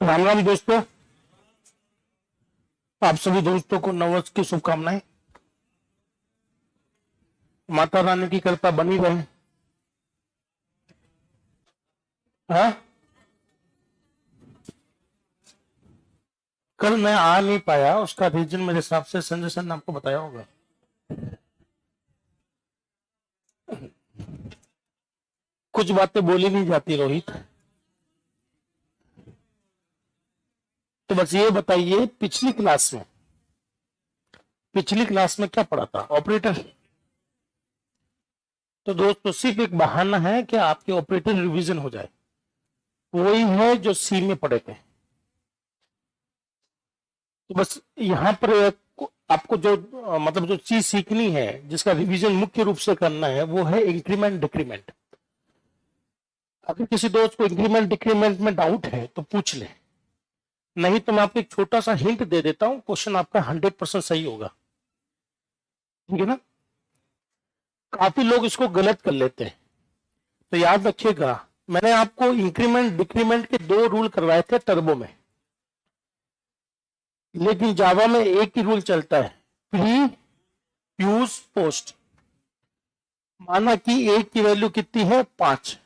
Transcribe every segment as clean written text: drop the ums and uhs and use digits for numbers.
राम राम दोस्तों, आप सभी दोस्तों को नववर्ष की शुभकामनाएं। माता रानी की कृपा बनी रहे। हाँ, कल मैं आ नहीं पाया, उसका रीजन मेरे हिसाब से संजय सर ने आपको बताया होगा। कुछ बातें बोली नहीं जाती रोहित। तो बस ये बताइए, पिछली क्लास में क्या पढ़ा था? ऑपरेटर। तो दोस्तों सिर्फ एक बहाना है कि आपके ऑपरेटर रिवीजन हो जाए, वही है जो सी में पढ़े थे। तो बस यहाँ पर आपको जो मतलब जो चीज सीखनी है, जिसका रिवीजन मुख्य रूप से करना है, वो है इंक्रीमेंट डिक्रीमेंट। अगर किसी दोस्त को इंक्रीमेंट डिक्रीमेंट में डाउट है तो पूछ ले, नहीं तो मैं आपको एक छोटा सा हिंट दे देता हूं, क्वेश्चन आपका 100% सही होगा। ठीक है ना? काफी लोग इसको गलत कर लेते हैं, तो याद रखिएगा, मैंने आपको इंक्रीमेंट डिक्रीमेंट के 2 रूल करवाए थे टर्बो में, लेकिन जावा में एक ही रूल चलता है, प्री यूज पोस्ट। माना कि एक की वैल्यू कितनी है? 5।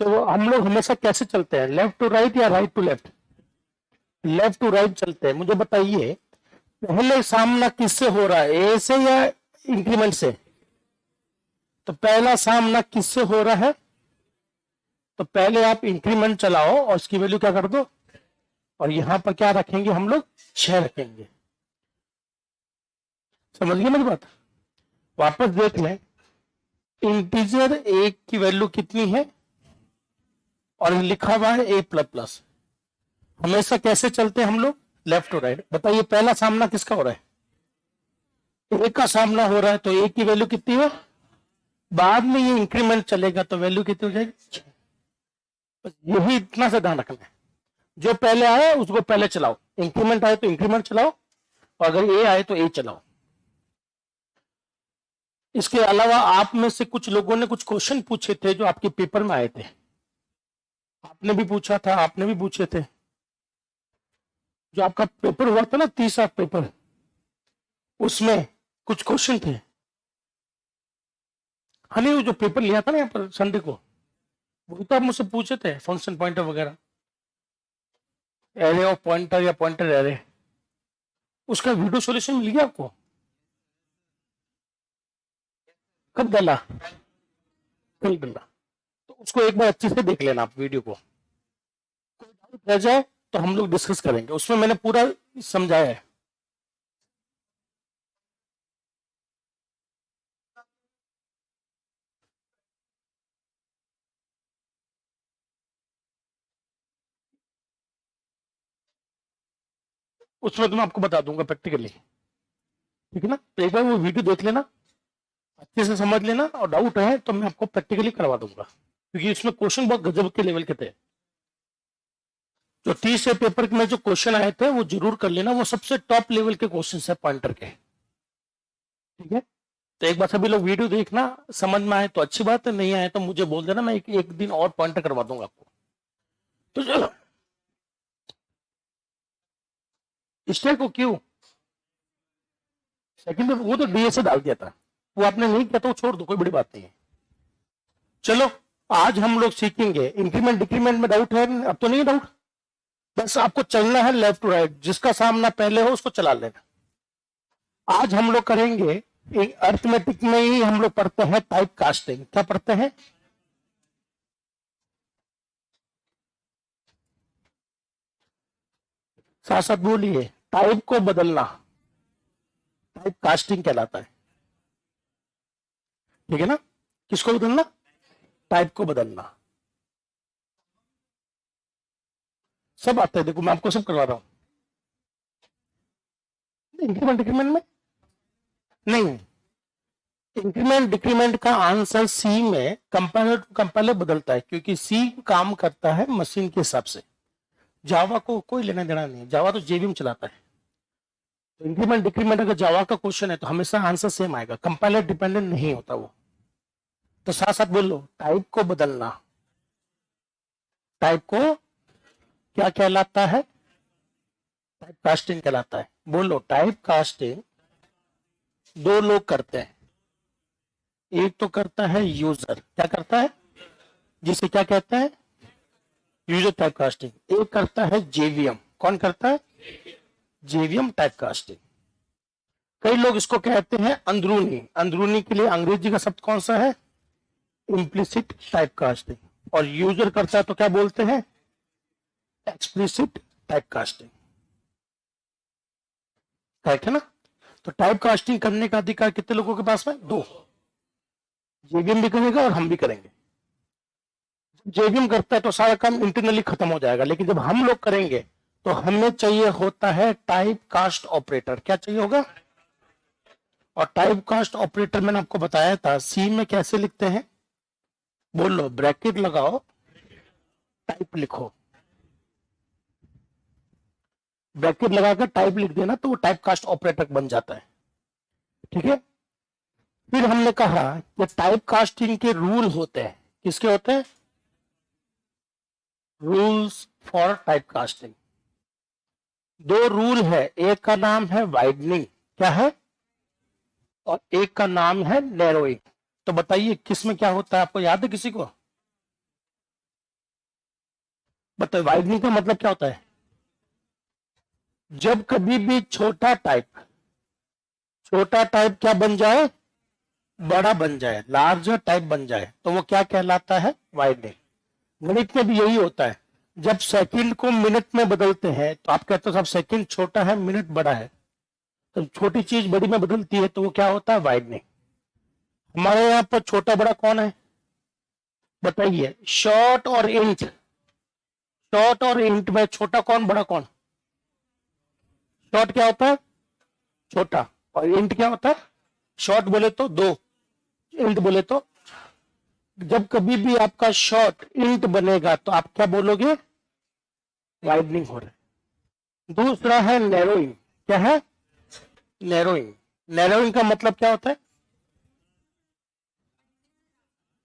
तो हम लोग हमेशा कैसे चलते हैं, लेफ्ट टू राइट या right to left? Left to right चलते हैं। मुझे बताइए, पहले सामना किससे हो रहा है, ए से या इंक्रीमेंट से? तो पहला सामना किससे हो रहा है? तो पहले आप इंक्रीमेंट चलाओ और इसकी वैल्यू क्या कर दो, और यहां पर क्या रखेंगे हम लोग? 6 रखेंगे। समझ गए मेरी बात? वापस देख लें, इंटीजर एक की वैल्यू कितनी है और लिखा हुआ है ए प्लस प्लस। हमेशा कैसे चलते हैं हम लोग? Left to right. बताइए, पहला सामना किसका हो रहा है? ए का सामना हो रहा है, तो ए की वैल्यू कितनी है? बाद में ये इंक्रीमेंट चलेगा तो वैल्यू कितनी हो जाएगी? बस यही इतना सा ध्यान रखना है, जो पहले आए उसको पहले चलाओ, इंक्रीमेंट आए तो इंक्रीमेंट चलाओ, और अगर ए आए तो ए चलाओ। इसके अलावा आप में से कुछ लोगों ने कुछ क्वेश्चन पूछे थे जो आपके पेपर में आए थे, आपने भी पूछा था, आपने भी पूछे थे। जो आपका पेपर हुआ था ना, 30 पेपर, उसमें कुछ क्वेश्चन थे। हाँ नहीं, वो जो पेपर लिया था ना यहाँ पर संडे को, वो तो आप मुझसे पूछे थे, फंक्शन पॉइंटर वगैरह, एरे ऑफ पॉइंटर या पॉइंटर एरे, उसका वीडियो सॉल्यूशन मिल गया आपको? कब डाला? कल डाला। तो उसको एक बार अच्छे से देख लेना आप वीडियो को, कोई डाउट रह जाए तो हम लोग डिस्कस करेंगे, उसमें मैंने पूरा समझाया है। उसमें तो मैं आपको बता दूंगा प्रैक्टिकली, ठीक है ना? तो एक बार वो वीडियो देख लेना, अच्छे से समझ लेना, और डाउट है तो मैं आपको प्रैक्टिकली करवा दूंगा, क्योंकि इसमें क्वेश्चन बहुत गजब के लेवल के थे। जो 30 से पेपर में जो क्वेश्चन आए थे वो जरूर कर लेना, वो सबसे टॉप लेवल के क्वेश्चन है पॉइंटर के। ठीक है? तो एक बार सभी लोग वीडियो देखना, समझ में आए तो अच्छी बात है, नहीं आए तो मुझे बोल देना, मैं एक दिन और पॉइंटर करवा दूंगा आपको। तो चलो, स्टेट को क्यों सेकंड, वो तो डीए से डाल दिया था, वो आपने नहीं किया तो छोड़ दो, कोई बड़ी बात नहीं है। चलो, आज हम लोग सीखेंगे इंक्रीमेंट डिक्रीमेंट में। डाउट है? अब तो नहीं डाउट, बस आपको चलना है लेफ्ट टू राइट, जिसका सामना पहले हो उसको चला लेना। आज हम लोग करेंगे, अर्थमेटिक में ही हम लोग पढ़ते हैं टाइप कास्टिंग। क्या पढ़ते हैं? साथ साथ बोलिए, टाइप को बदलना टाइप कास्टिंग कहलाता है। ठीक है ना? किसको बदलना? टाइप को बदलना। सब आता है, देखो मैं आपको सब करवा रहा हूं। इंक्रीमेंट डिक्रीमेंट में नहीं, इंक्रीमेंट डिक्रीमेंट का आंसर सी में कंपाइलर टू कंपाइलर बदलता है, क्योंकि सी काम करता है मशीन के हिसाब से। जावा को कोई लेना देना नहीं, जावा तो जेवीएम चलाता है। तो इंक्रीमेंट डिक्रीमेंट अगर जावा का क्वेश्चन है तो हमेशा आंसर सेम आएगा, कंपाइलर डिपेंडेंट नहीं होता वो। तो साथ साथ बोलो, टाइप को बदलना। टाइप को क्या कहलाता है? टाइप कास्टिंग कहलाता है। बोलो, टाइप कास्टिंग दो लोग करते हैं। एक तो करता है यूजर, क्या करता है, जिसे क्या कहते हैं, यूजर टाइप कास्टिंग। एक करता है जेवीएम, कौन करता है, जेवीएम टाइप कास्टिंग। कई लोग इसको कहते हैं अंदरूनी। अंदरूनी के लिए अंग्रेजी का शब्द कौन सा है, इम्प्लिसिट टाइप कास्टिंग। और यूजर करता है तो क्या बोलते हैं, एक्सप्लिसिट टाइप कास्टिंग। करेक्ट है ना? तो टाइप कास्टिंग करने का अधिकार कितने लोगों के पास में, दो। जेवीएम भी करेगा और हम भी करेंगे। जेवीएम करता है तो सारा काम इंटरनली खत्म हो जाएगा, लेकिन जब हम लोग करेंगे तो हमें चाहिए होता है टाइप कास्ट ऑपरेटर। क्या चाहिए होगा? और टाइप कास्ट ऑपरेटर मैंने आपको बताया था सी में कैसे लिखते हैं, बोलो, ब्रैकेट लगाओ, टाइप लिखो, ब्रैकेट लगाकर टाइप लिख देना तो वो टाइप कास्ट ऑपरेटर बन जाता है। ठीक है? फिर हमने कहा कि टाइप कास्टिंग के रूल होते हैं। किसके होते हैं? Rules for type casting. दो रूल है, एक का नाम है वाइडनिंग, क्या है, और एक का नाम है नैरोइंग। तो बताइए किस में क्या होता है, आपको याद है किसी को? बताइए, वाइडनिंग का मतलब क्या होता है? जब कभी भी छोटा टाइप क्या बन जाए, बड़ा बन जाए, लार्जर टाइप बन जाए, तो वो क्या कहलाता है, वाइडनिंग। गणित में भी यही होता है। जब सेकंड को मिनट में बदलते हैं तो आप कहते हो साहब सेकंड छोटा है, मिनट बड़ा है। तो छोटी चीज बड़ी में बदलती है तो वो क्या होता है, वाइडनिंग। हमारे यहाँ पर छोटा बड़ा कौन है, बताइए? शॉर्ट और इंट में छोटा कौन, बड़ा कौन? शॉर्ट क्या होता है, छोटा। और इंट क्या होता है, शॉर्ट बोले तो दो, इंट बोले तो। जब कभी भी आपका शॉर्ट इंट बनेगा तो आप क्या बोलोगे, वाइडनिंग हो रहा है। दूसरा है नैरोइंग। क्या है, नैरोइंग। नैरोइंग का मतलब क्या होता है,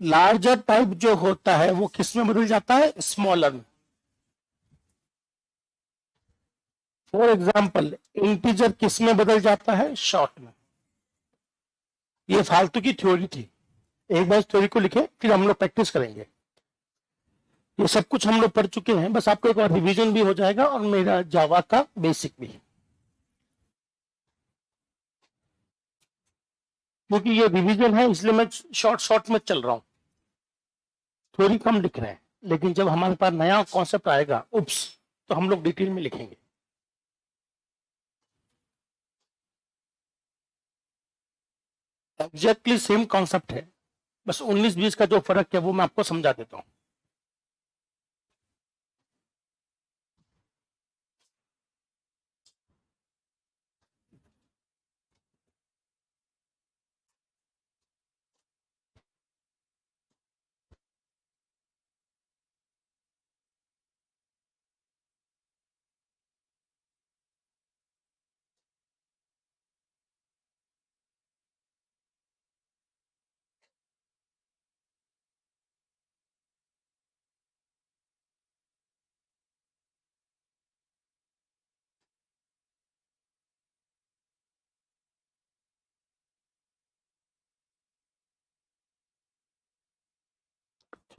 लार्जर टाइप जो होता है वो किस में बदल जाता है, स्मॉलर में। फॉर एग्जाम्पल, इंटीजर किस में बदल जाता है, शॉर्ट में। ये फालतू की थ्योरी थी, एक बार इस थ्योरी को लिखे फिर हम लोग प्रैक्टिस करेंगे। ये सब कुछ हम लोग पढ़ चुके हैं, बस आपको एक बार रिवीजन भी हो जाएगा और मेरा जावा का बेसिक भी, क्योंकि ये रिवीजन है इसलिए मैं शॉर्ट में चल रहा हूं। थ्योरी कम लिख रहे हैं, लेकिन जब हमारे पास नया कॉन्सेप्ट आएगा, उप्स, तो हम लोग डिटेल में लिखेंगे। एग्जैक्टली सेम कॉन्सेप्ट है, बस 19-20 का जो फर्क है वो मैं आपको समझा देता हूं।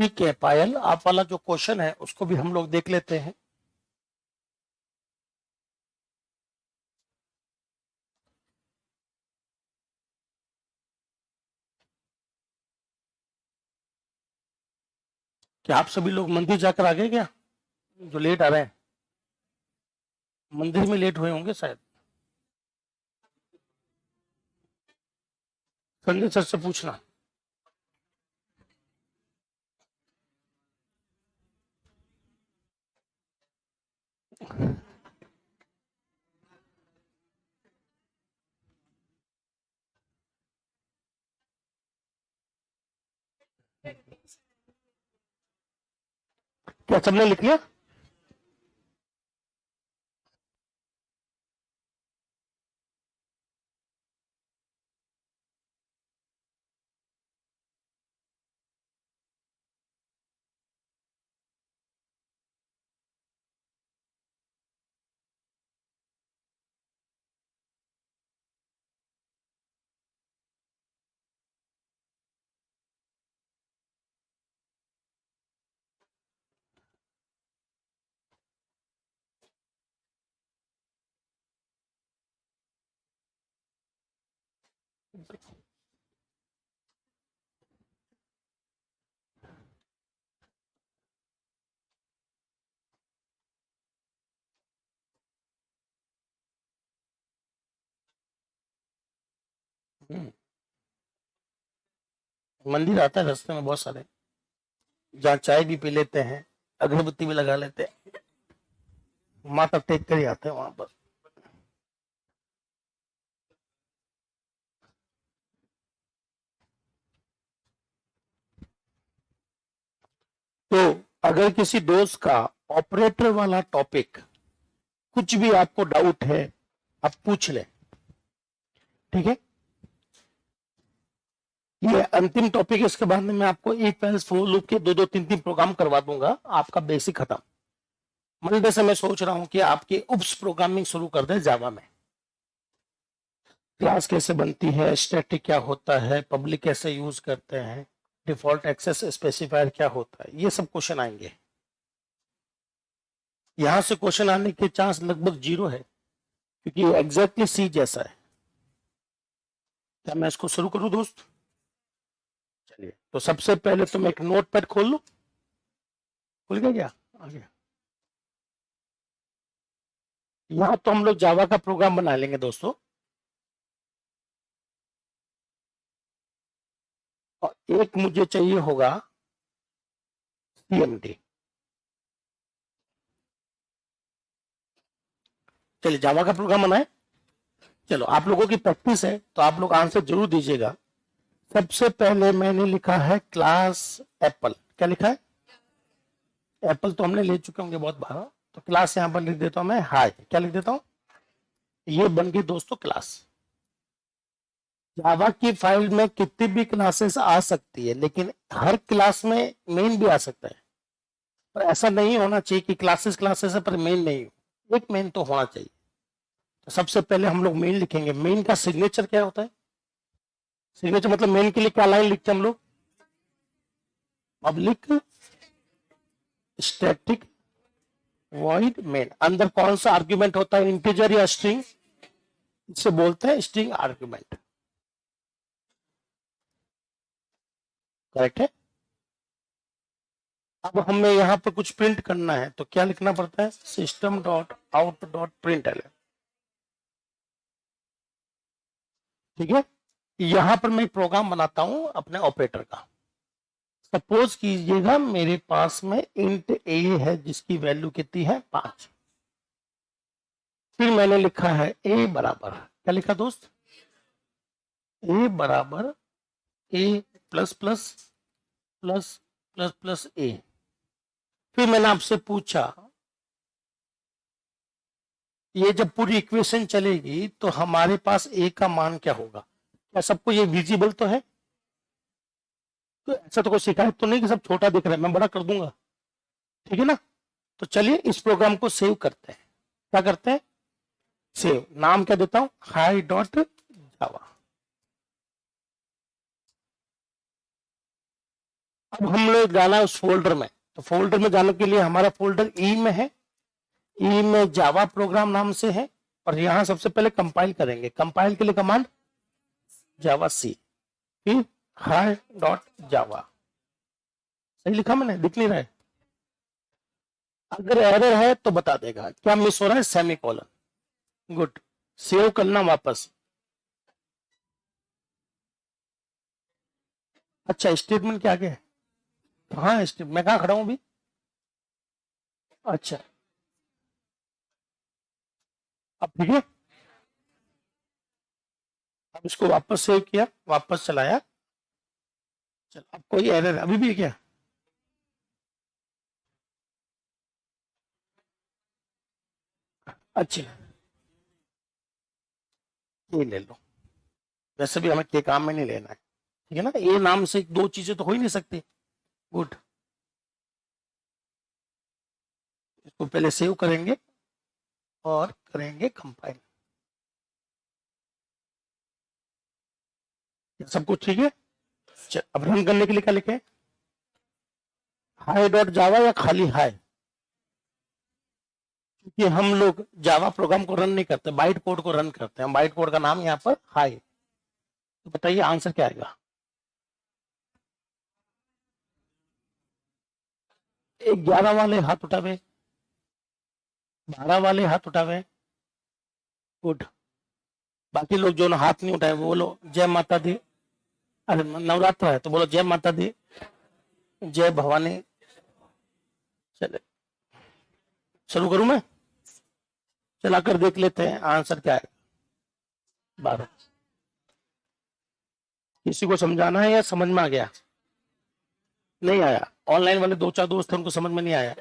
ठीक है पायल, आप वाला जो क्वेश्चन है उसको भी हम लोग देख लेते हैं। क्या आप सभी लोग मंदिर जाकर आ गए क्या, जो लेट आ रहे हैं? मंदिर में लेट हुए होंगे शायद। संजय सर से पूछना। क्या सबने लिख लिया? मंदिर आता है रास्ते में बहुत सारे, जहाँ चाय भी पी लेते हैं, अगरबत्ती भी लगा लेते हैं, माथा टेक कर ही आते हैं वहां पर। तो अगर किसी दोस्त का ऑपरेटर वाला टॉपिक कुछ भी आपको डाउट है, आप पूछ ले, ठीक है। ये अंतिम टॉपिक है, इसके बाद में मैं आपको एक एल्स फॉर लूप के 2-2 3-3 प्रोग्राम करवा दूंगा, आपका बेसिक खत्म। मंडे से मैं सोच रहा हूं कि आपकी उप्स प्रोग्रामिंग शुरू कर दे जावा में। क्लास कैसे बनती है, स्टैटिक क्या होता है, पब्लिक कैसे यूज करते हैं, डिफॉल्ट एक्सेस स्पेसिफायर क्या होता है, ये सब क्वेश्चन आएंगे। यहां से क्वेश्चन आने के चांस लगभग 0 है, क्योंकि ये एग्जैक्टली सी जैसा है। क्या मैं इसको शुरू करूं दोस्त? चलिए, तो सबसे पहले तुम एक नोट पैड खोल लो। खुल गया क्या? आ गया। यहां तो हम लोग जावा का प्रोग्राम बना लेंगे दोस्तों, और एक मुझे चाहिए होगा सीएमडी। चलिए, जावा का प्रोग्राम बनाए। चलो, आप लोगों की प्रैक्टिस है तो आप लोग आंसर जरूर दीजिएगा। सबसे पहले मैंने लिखा है क्लास एप्पल। क्या लिखा है? एप्पल तो हमने ले चुके होंगे बहुत बार, तो क्लास यहां पर लिख देता हूं मैं हाई। क्या लिख देता हूं? ये बन गई दोस्तों क्लास। जावा की फाइल में कितनी भी क्लासेस आ सकती है, लेकिन हर क्लास में मेन भी आ सकता है, पर ऐसा नहीं होना चाहिए कि क्लासेस क्लासेस है पर मेन नहीं हो। एक मेन तो होना चाहिए। तो सबसे पहले हम लोग मेन लिखेंगे। मेन का सिग्नेचर क्या होता है? सिग्नेचर मतलब मेन के लिए क्या लाइन लिखते हैं हम लोग? Public static void main. अंदर कौन सा आर्ग्यूमेंट होता है, इंटीजर या स्ट्रिंग? इसे बोलते हैं स्ट्रिंग आर्ग्यूमेंट। करेक्ट है। अब हमें यहां पर कुछ प्रिंट करना है, तो क्या लिखना पड़ता है? System dot out dot print. ठीक है। यहां पर मैं प्रोग्राम बनाता हूं अपने ऑपरेटर का। सपोज कीजिएगा मेरे पास में इंट ए है जिसकी वैल्यू कितनी है? 5। फिर मैंने लिखा है ए बराबर, क्या लिखा दोस्त? ए बराबर A plus plus plus plus plus A. फिर मैंने आपसे पूछा, ये जब पूरी इक्वेशन चलेगी तो हमारे पास ए का मान क्या होगा? क्या सबको ये विजिबल तो है? तो ऐसा तो कोई शिकायत तो नहीं कि सब छोटा दिख रहा है, मैं बड़ा कर दूंगा, ठीक है ना। तो चलिए इस प्रोग्राम को सेव करते हैं। क्या करते हैं? सेव। नाम क्या देता हूं? हाई डॉट जावा। अब हम लोग जाना है उस फोल्डर में, तो फोल्डर में जाने के लिए हमारा फोल्डर ई में है। ई में जावा प्रोग्राम नाम से है, और यहां सबसे पहले कंपाइल करेंगे। कंपाइल के लिए कमांड जावा सी, फिर हाई डॉट जावा। सही लिखा मैंने? दिख नहीं रहा है? अगर एरर है तो बता देगा। क्या मिस हो रहा है? Semi colon. गुड। सेव करना वापस। अच्छा, स्टेटमेंट क्या आगे है? हाँ, स्टेटमेंट मैं कहाँ खड़ा हूं अभी? अच्छा, अब ठीक है। अब इसको वापस सेव किया, वापस चलाया। चल, अब कोई एरर अभी भी है क्या? अच्छा, ये ले लो। वैसे भी हमें के काम में नहीं लेना है, ठीक है ना। ए नाम से दो चीजें तो हो ही नहीं सकती। गुड। इसको पहले सेव करेंगे और करेंगे कंपाइल। सब कुछ ठीक है। अब रन करने के लिए क्या लिखे? हाई डॉट जावा या खाली हाई? क्योंकि हम लोग जावा प्रोग्राम को रन नहीं करते, बाइट कोड को रन करते हैं। बाइट कोड का नाम यहाँ पर हाई। तो बताइए आंसर क्या आएगा? एक 11 वाले हाथ उठावे, 12 वाले हाथ उठावे। गुड। बाकी लोग जो ना हाथ नहीं उठाए वो बोलो जय माता दी। अरे नवरात्र है तो बोलो जय माता दी, जय भवानी। चले शुरू करूं मैं? चलाकर देख लेते हैं आंसर क्या है। 12। किसी को समझाना है या समझ में आ गया? नहीं आया? ऑनलाइन वाले 2-4 दोस्त थे उनको समझ में नहीं आया?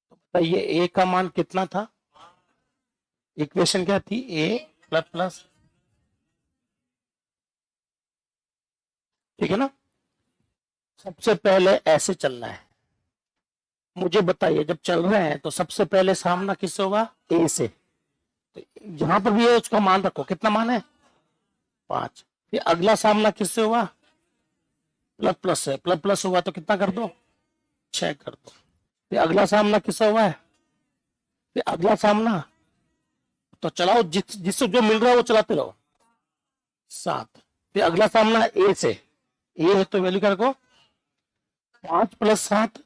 तो बताइए ए का मान कितना था? इक्वेशन क्या थी? ए प्लस प्लस, ठीक है ना? सबसे पहले ऐसे चलना है। मुझे बताइए जब चल रहे हैं तो सबसे पहले सामना किससे होगा? ए से। तो जहां पर भी है उसका मान रखो, कितना मान है? 5। फिर अगला सामना किससे हुआ? प्लस प्लस से। प्लस प्लस हुआ तो कितना कर दो? 6 कर दो। फिर अगला सामना किससे हुआ है? फिर अगला सामना तो चलाओ, जिससे जो मिल रहा है वो चलाते रहो। 7। फिर अगला सामना ए से। ए है तो वैल्यू क्या रखो? 5 प्लस 7,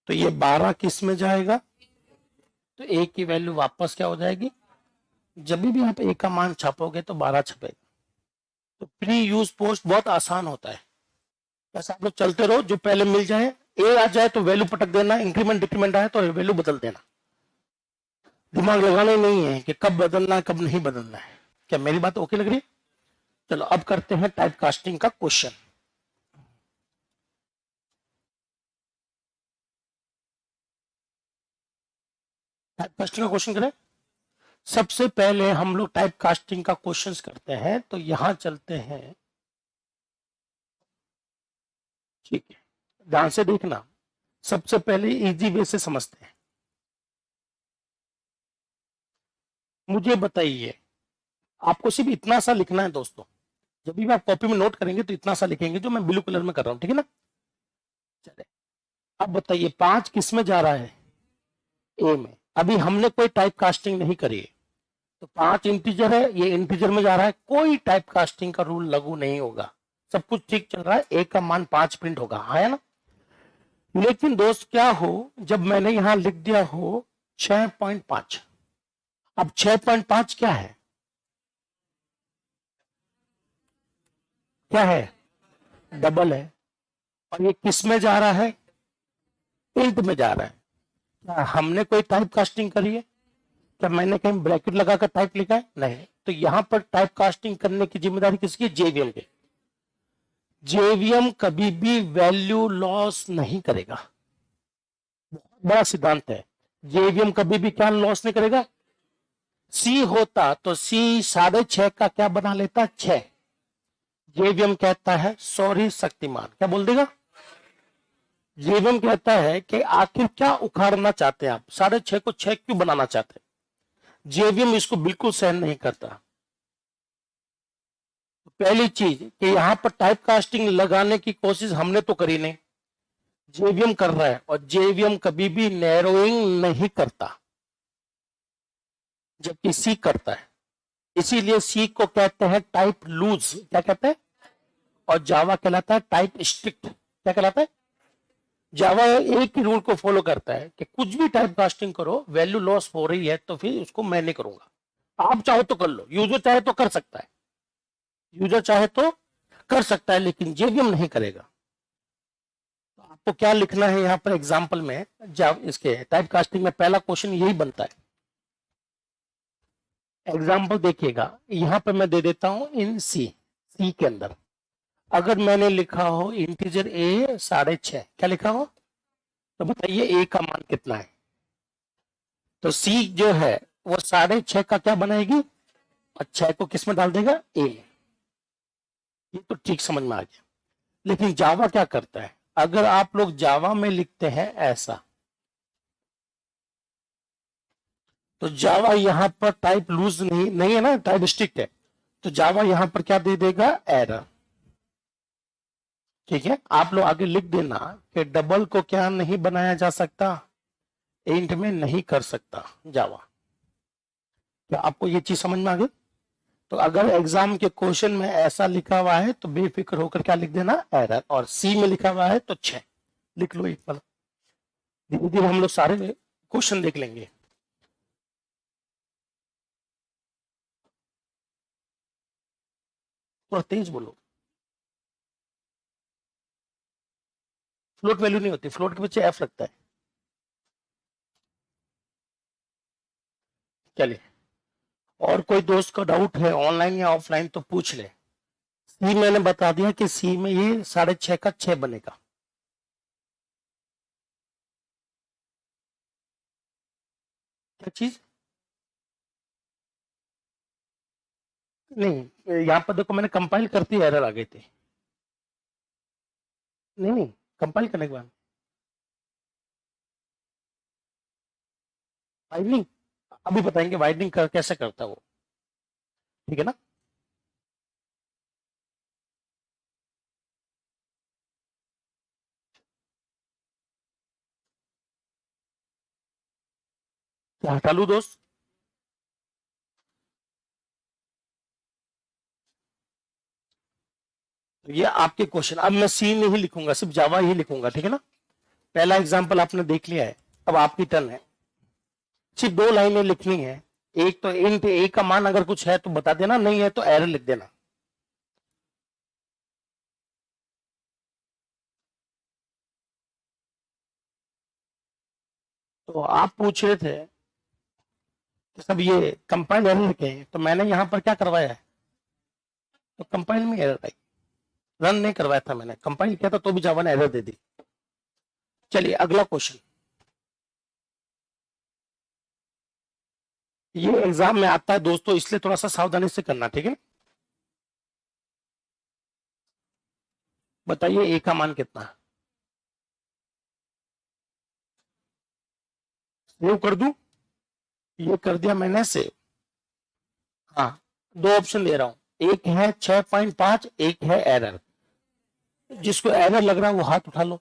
तो ये 12 किस में जाएगा? तो ए की वैल्यू वापस क्या हो जाएगी? जब भी आप ए का मान छापोगे तो 12 छपेगा। तो प्री यूज पोस्ट बहुत आसान होता है। बस आप लोग चलते रहो, जो पहले मिल जाए। ए आ जाए तो वैल्यू पटक देना, इंक्रीमेंट डिक्रीमेंट आए तो वैल्यू बदल देना। दिमाग लगाना ही नहीं है कि कब बदलना है कब नहीं बदलना है। क्या मेरी बात ओके लग रही है? चलो अब करते हैं टाइप कास्टिंग का क्वेश्चन। टाइप कास्टिंग का क्वेश्चन करें। सबसे पहले हम लोग टाइप कास्टिंग का क्वेश्चंस करते हैं, तो यहां चलते हैं। ठीक है, ध्यान से देखना। सबसे पहले इजी वे से समझते हैं। मुझे बताइए, आपको सिर्फ इतना सा लिखना है दोस्तों। जब भी आप कॉपी में नोट करेंगे तो इतना सा लिखेंगे जो मैं ब्लू कलर में कर रहा हूं, ठीक है ना? चले, अब बताइए 5 किस में जा रहा है? ए में। अभी हमने कोई टाइप कास्टिंग नहीं करी है, तो 5 इंटीजर है, ये इंटीजर में जा रहा है, कोई टाइप कास्टिंग का रूल लागू नहीं होगा। सब कुछ ठीक चल रहा है, ए का मान 5 प्रिंट होगा, है ना? लेकिन दोस्त क्या हो, जब मैंने यहां लिख दिया हो 6.5। अब 6.5 क्या है? क्या है? डबल है। और ये किस में जा रहा है? इंट में जा रहा है। क्या हमने कोई टाइप कास्टिंग करी है? क्या मैंने कहीं ब्रैकेट लगाकर टाइप लिखा है? नहीं। तो यहां पर टाइप कास्टिंग करने की जिम्मेदारी किसकी? जेवीएम की। जेवीएम कभी भी वैल्यू लॉस नहीं करेगा। बहुत बड़ा सिद्धांत है। जेवीएम कभी भी क्या लॉस नहीं करेगा? सी होता तो सी 6.5 का क्या बना लेता? 6। जेवीएम कहता है सॉरी शक्तिमान, क्या बोल देगा? जेवीएम कहता है कि आखिर क्या उखाड़ना चाहते हैं आप? 6.5 को 6 क्यों बनाना चाहते हैं? जेवीएम इसको बिल्कुल सहन नहीं करता। तो पहली चीज कि यहां पर टाइप कास्टिंग लगाने की कोशिश हमने तो करी नहीं, जेवीएम कर रहा है। और जेवीएम कभी भी नैरोइंग नहीं करता, जबकि सी करता है। इसीलिए सी को कहते हैं टाइप लूज, क्या कहते हैं? और जावा कहलाता है टाइप स्ट्रिक्ट। क्या कहलाता है? जावा एक ही रूल को फॉलो करता है कि कुछ भी टाइप कास्टिंग करो, वैल्यू लॉस हो रही है तो फिर उसको मैं नहीं करूंगा। आप चाहो तो कर लो, यूजर चाहे तो कर सकता है, यूजर चाहे तो कर सकता है, लेकिन जेवीएम नहीं करेगा। तो आपको क्या लिखना है यहां पर एग्जांपल में? जब इसके टाइप कास्टिंग में पहला क्वेश्चन यही बनता है। एग्जांपल देखिएगा, यहां पर मैं दे देता हूं इन सी। सी के अंदर अगर मैंने लिखा हो इंटीजर ए 6.5, क्या लिखा हो? तो बताइए ए का मान कितना है? तो सी जो है वो 6.5 का क्या बनाएगी? और 6 को किस में डाल देगा? ए में। ये तो ठीक समझ में आ गया। लेकिन जावा क्या करता है? अगर आप लोग जावा में लिखते हैं ऐसा, तो जावा यहां पर टाइप लूज नहीं है ना, टाइप स्ट्रिक्ट है। तो जावा यहां पर क्या दे देगा? एरर। ठीक है, आप लोग आगे लिख देना कि डबल को क्या नहीं बनाया जा सकता? इंट में नहीं कर सकता जावा। क्या आपको ये चीज समझ में आ गई? तो अगर एग्जाम के क्वेश्चन में ऐसा लिखा हुआ है तो बेफिक्र होकर क्या लिख देना, एरर। और सी में लिखा हुआ है तो 6 लिख लो एक बार। धीरे धीरे हम लोग सारे क्वेश्चन देख लेंगे। थोड़ा तेज बोलो। फ्लोट वैल्यू नहीं होती, फ्लोट के पीछे एफ लगता है। चलिए, और कोई दोस्त का डाउट है ऑनलाइन या ऑफलाइन तो पूछ ले। सी मैंने बता दिया कि सी में ये 6.5 का 6 बनेगा। क्या चीज? नहीं, यहाँ पर देखो मैंने कंपाइल करती एरर आ गई थी। नहीं नहीं, कंपाइल करने के बाद वाइडनिंग अभी बताएंगे, वाइडनिंग कैसे करता है वो, ठीक है ना। क्या हटा लू दोस्त? तो ये आपके क्वेश्चन, अब मैं सी नहीं लिखूंगा, सिर्फ जावा ही लिखूंगा, ठीक है ना। पहला एग्जाम्पल आपने देख लिया है, अब आपकी टर्न है। सिर्फ 2 लाइनें लिखनी है। एक तो इंट ए का मान अगर कुछ है तो बता देना, नहीं है तो एरर लिख देना। तो आप पूछ रहे थे कि सब ये कंपाइल एरर के हैं, तो मैंने यहां पर क्या करवाया है, तो कंपाइल में एरर आई। रन नहीं करवाया था मैंने, कंपाइल किया था तो भी जावा ने एरर दे दी। चलिए अगला क्वेश्चन। ये एग्जाम में आता है दोस्तों, इसलिए थोड़ा सा सावधानी से करना, ठीक है। बताइए ए का मान कितना है? सेव कर दूं? ये कर दिया मैंने सेव। हाँ, 2 ऑप्शन दे रहा हूं, एक है 6.5, एक है एरर। जिसको एरर लग रहा है वो हाथ उठा लो।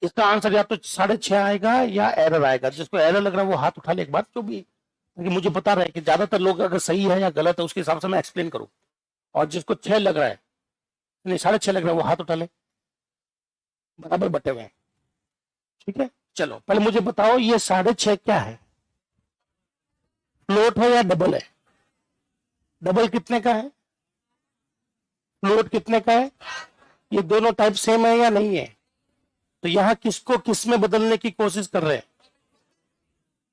इसका आंसर या तो 6.5 आएगा या एरर आएगा। जिसको एरर लग रहा है वो हाथ उठा ले एक बार, जो भी, क्योंकि मुझे पता रहे कि ज्यादातर लोग अगर सही है या गलत है उसके हिसाब से मैं एक्सप्लेन करूं। और जिसको 6 लग रहा है, नहीं 6.5 लग रहा है, वो हाथ उठा ले। बराबर बटे हुए हैं, ठीक है। चलो पहले मुझे बताओ ये 6.5 क्या है, फ्लोट है या डबल है? डबल कितने का है, फ्लोट कितने का है? ये दोनों टाइप सेम है या नहीं है? तो यहां किसको किस में बदलने की कोशिश कर रहे हैं?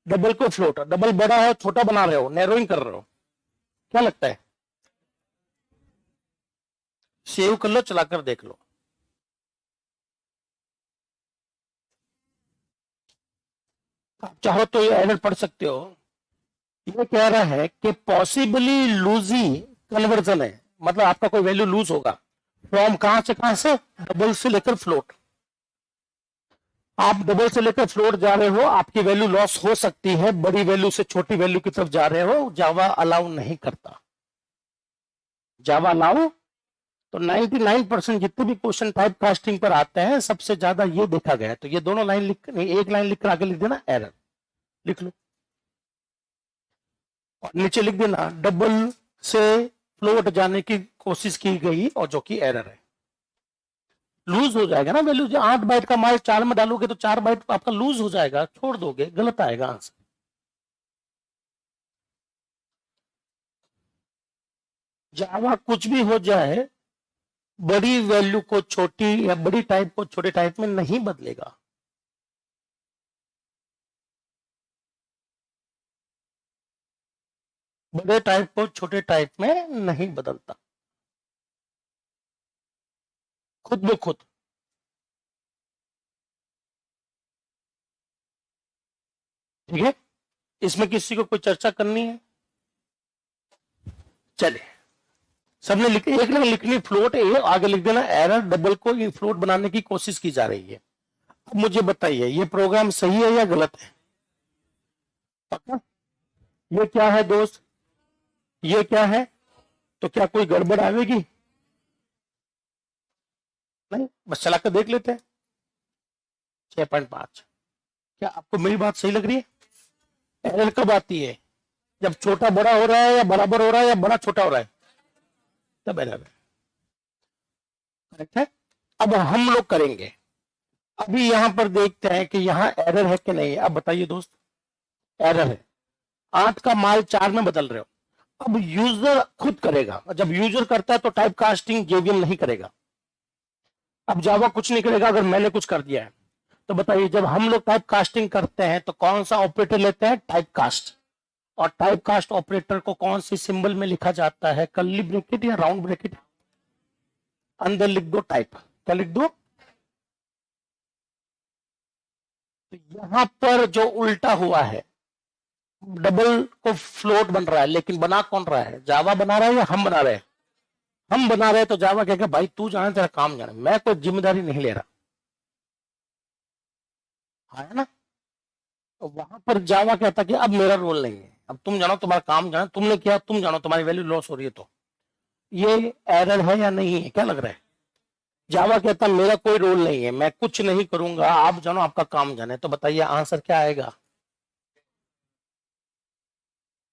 डबल को फ्लोट। डबल बड़ा है, छोटा बना रहे हो, नैरोइंग कर रहे हो, क्या लगता है? सेव कर लो, चलाकर देख लो। आप चाहो तो ये एरर पढ़ सकते हो। ये कह रहा है कि पॉसिबली लूजी कन्वर्जन है, मतलब आपका कोई वैल्यू लूज होगा। फ्रॉम कहां से, डबल से लेकर फ्लोट। आप डबल से लेकर फ्लोट जा रहे हो, आपकी वैल्यू लॉस हो सकती है, बड़ी वैल्यू से छोटी वैल्यू की तरफ जा रहे हो, जावा अलाउ नहीं करता। जावा अलाउ तो 99% जितने भी क्वेश्चन टाइप कास्टिंग पर आते हैं सबसे ज्यादा ये देखा गया है। तो ये दोनों लाइन लिख, एक लाइन लिख कर आगे लिख देना एरर, लिख लो। और नीचे लिख देना डबल से फ्लोट जाने की कोशिश की गई और जो कि एरर है। लूज हो जाएगा ना वैल्यू, जो 8 बाइट का माल 4 में डालोगे तो 4 बाइट आपका लूज हो जाएगा, छोड़ दोगे, गलत आएगा आंसर। जावा कुछ भी हो जाए, बड़ी वैल्यू को छोटी या बड़ी टाइप को छोटे टाइप में नहीं बदलेगा। बड़े टाइप को छोटे टाइप में नहीं बदलता, खुद ब खुद। ठीक है, इसमें किसी को कोई चर्चा करनी है? चलिए, सबने एक ने लिखनी फ्लोट ए, आगे लिख देना एरर, डबल को फ्लोट बनाने की कोशिश की जा रही है। अब मुझे बताइए ये प्रोग्राम सही है या गलत है? पक्का? ये क्या है दोस्त, ये क्या है? तो क्या कोई गड़बड़ आएगी? नहीं, बस चलाकर देख लेते हैं। 6.5 क्या आपको मेरी बात सही लग रही है? एरर कब आती है? जब छोटा बड़ा हो रहा है या बराबर हो रहा है या बड़ा छोटा हो रहा है, तब एरर है। करेक्ट है। अब हम लोग करेंगे, अभी यहां पर देखते हैं कि यहां एरर है कि नहीं है। अब बताइए दोस्त, एरर है। 8 का माल 4 में बदल रहे हो। अब यूजर खुद करेगा, और जब यूजर करता है तो टाइप कास्टिंग जेवीएम नहीं करेगा। अब जावा कुछ नहीं करेगा अगर मैंने कुछ कर दिया है। तो बताइए, जब हम लोग टाइप कास्टिंग करते हैं तो कौन सा ऑपरेटर लेते हैं? Type cast. और टाइप कास्ट ऑपरेटर को कौन सी सिंबल में लिखा जाता है? कर्ली ब्रैकेट या राउंड ब्रैकेट? अंदर लिख दो टाइप। क्या लिख दो? तो यहां पर जो उल्टा हुआ है, डबल को फ्लोट बन रहा है, लेकिन बना कौन रहा है? जावा बना रहा है या हम बना रहे हैं? हम बना रहे हैं। तो जावा कहेगा भाई तू जाने, तेरा काम जाने, मैं कोई जिम्मेदारी नहीं ले रहा। है ना? तो वहां पर जावा कहता कि अब मेरा रोल नहीं है, अब तुम जानो, तुम्हारा काम जानो, तुमने किया तुम जानो, तुम्हारी वैल्यू लॉस हो रही है। तो ये एरर है या नहीं है? क्या लग रहा है? जावा कहता मेरा कोई रोल नहीं है, मैं कुछ नहीं करूंगा, आप जानो, आपका काम जाने। तो बताइए आंसर क्या आएगा?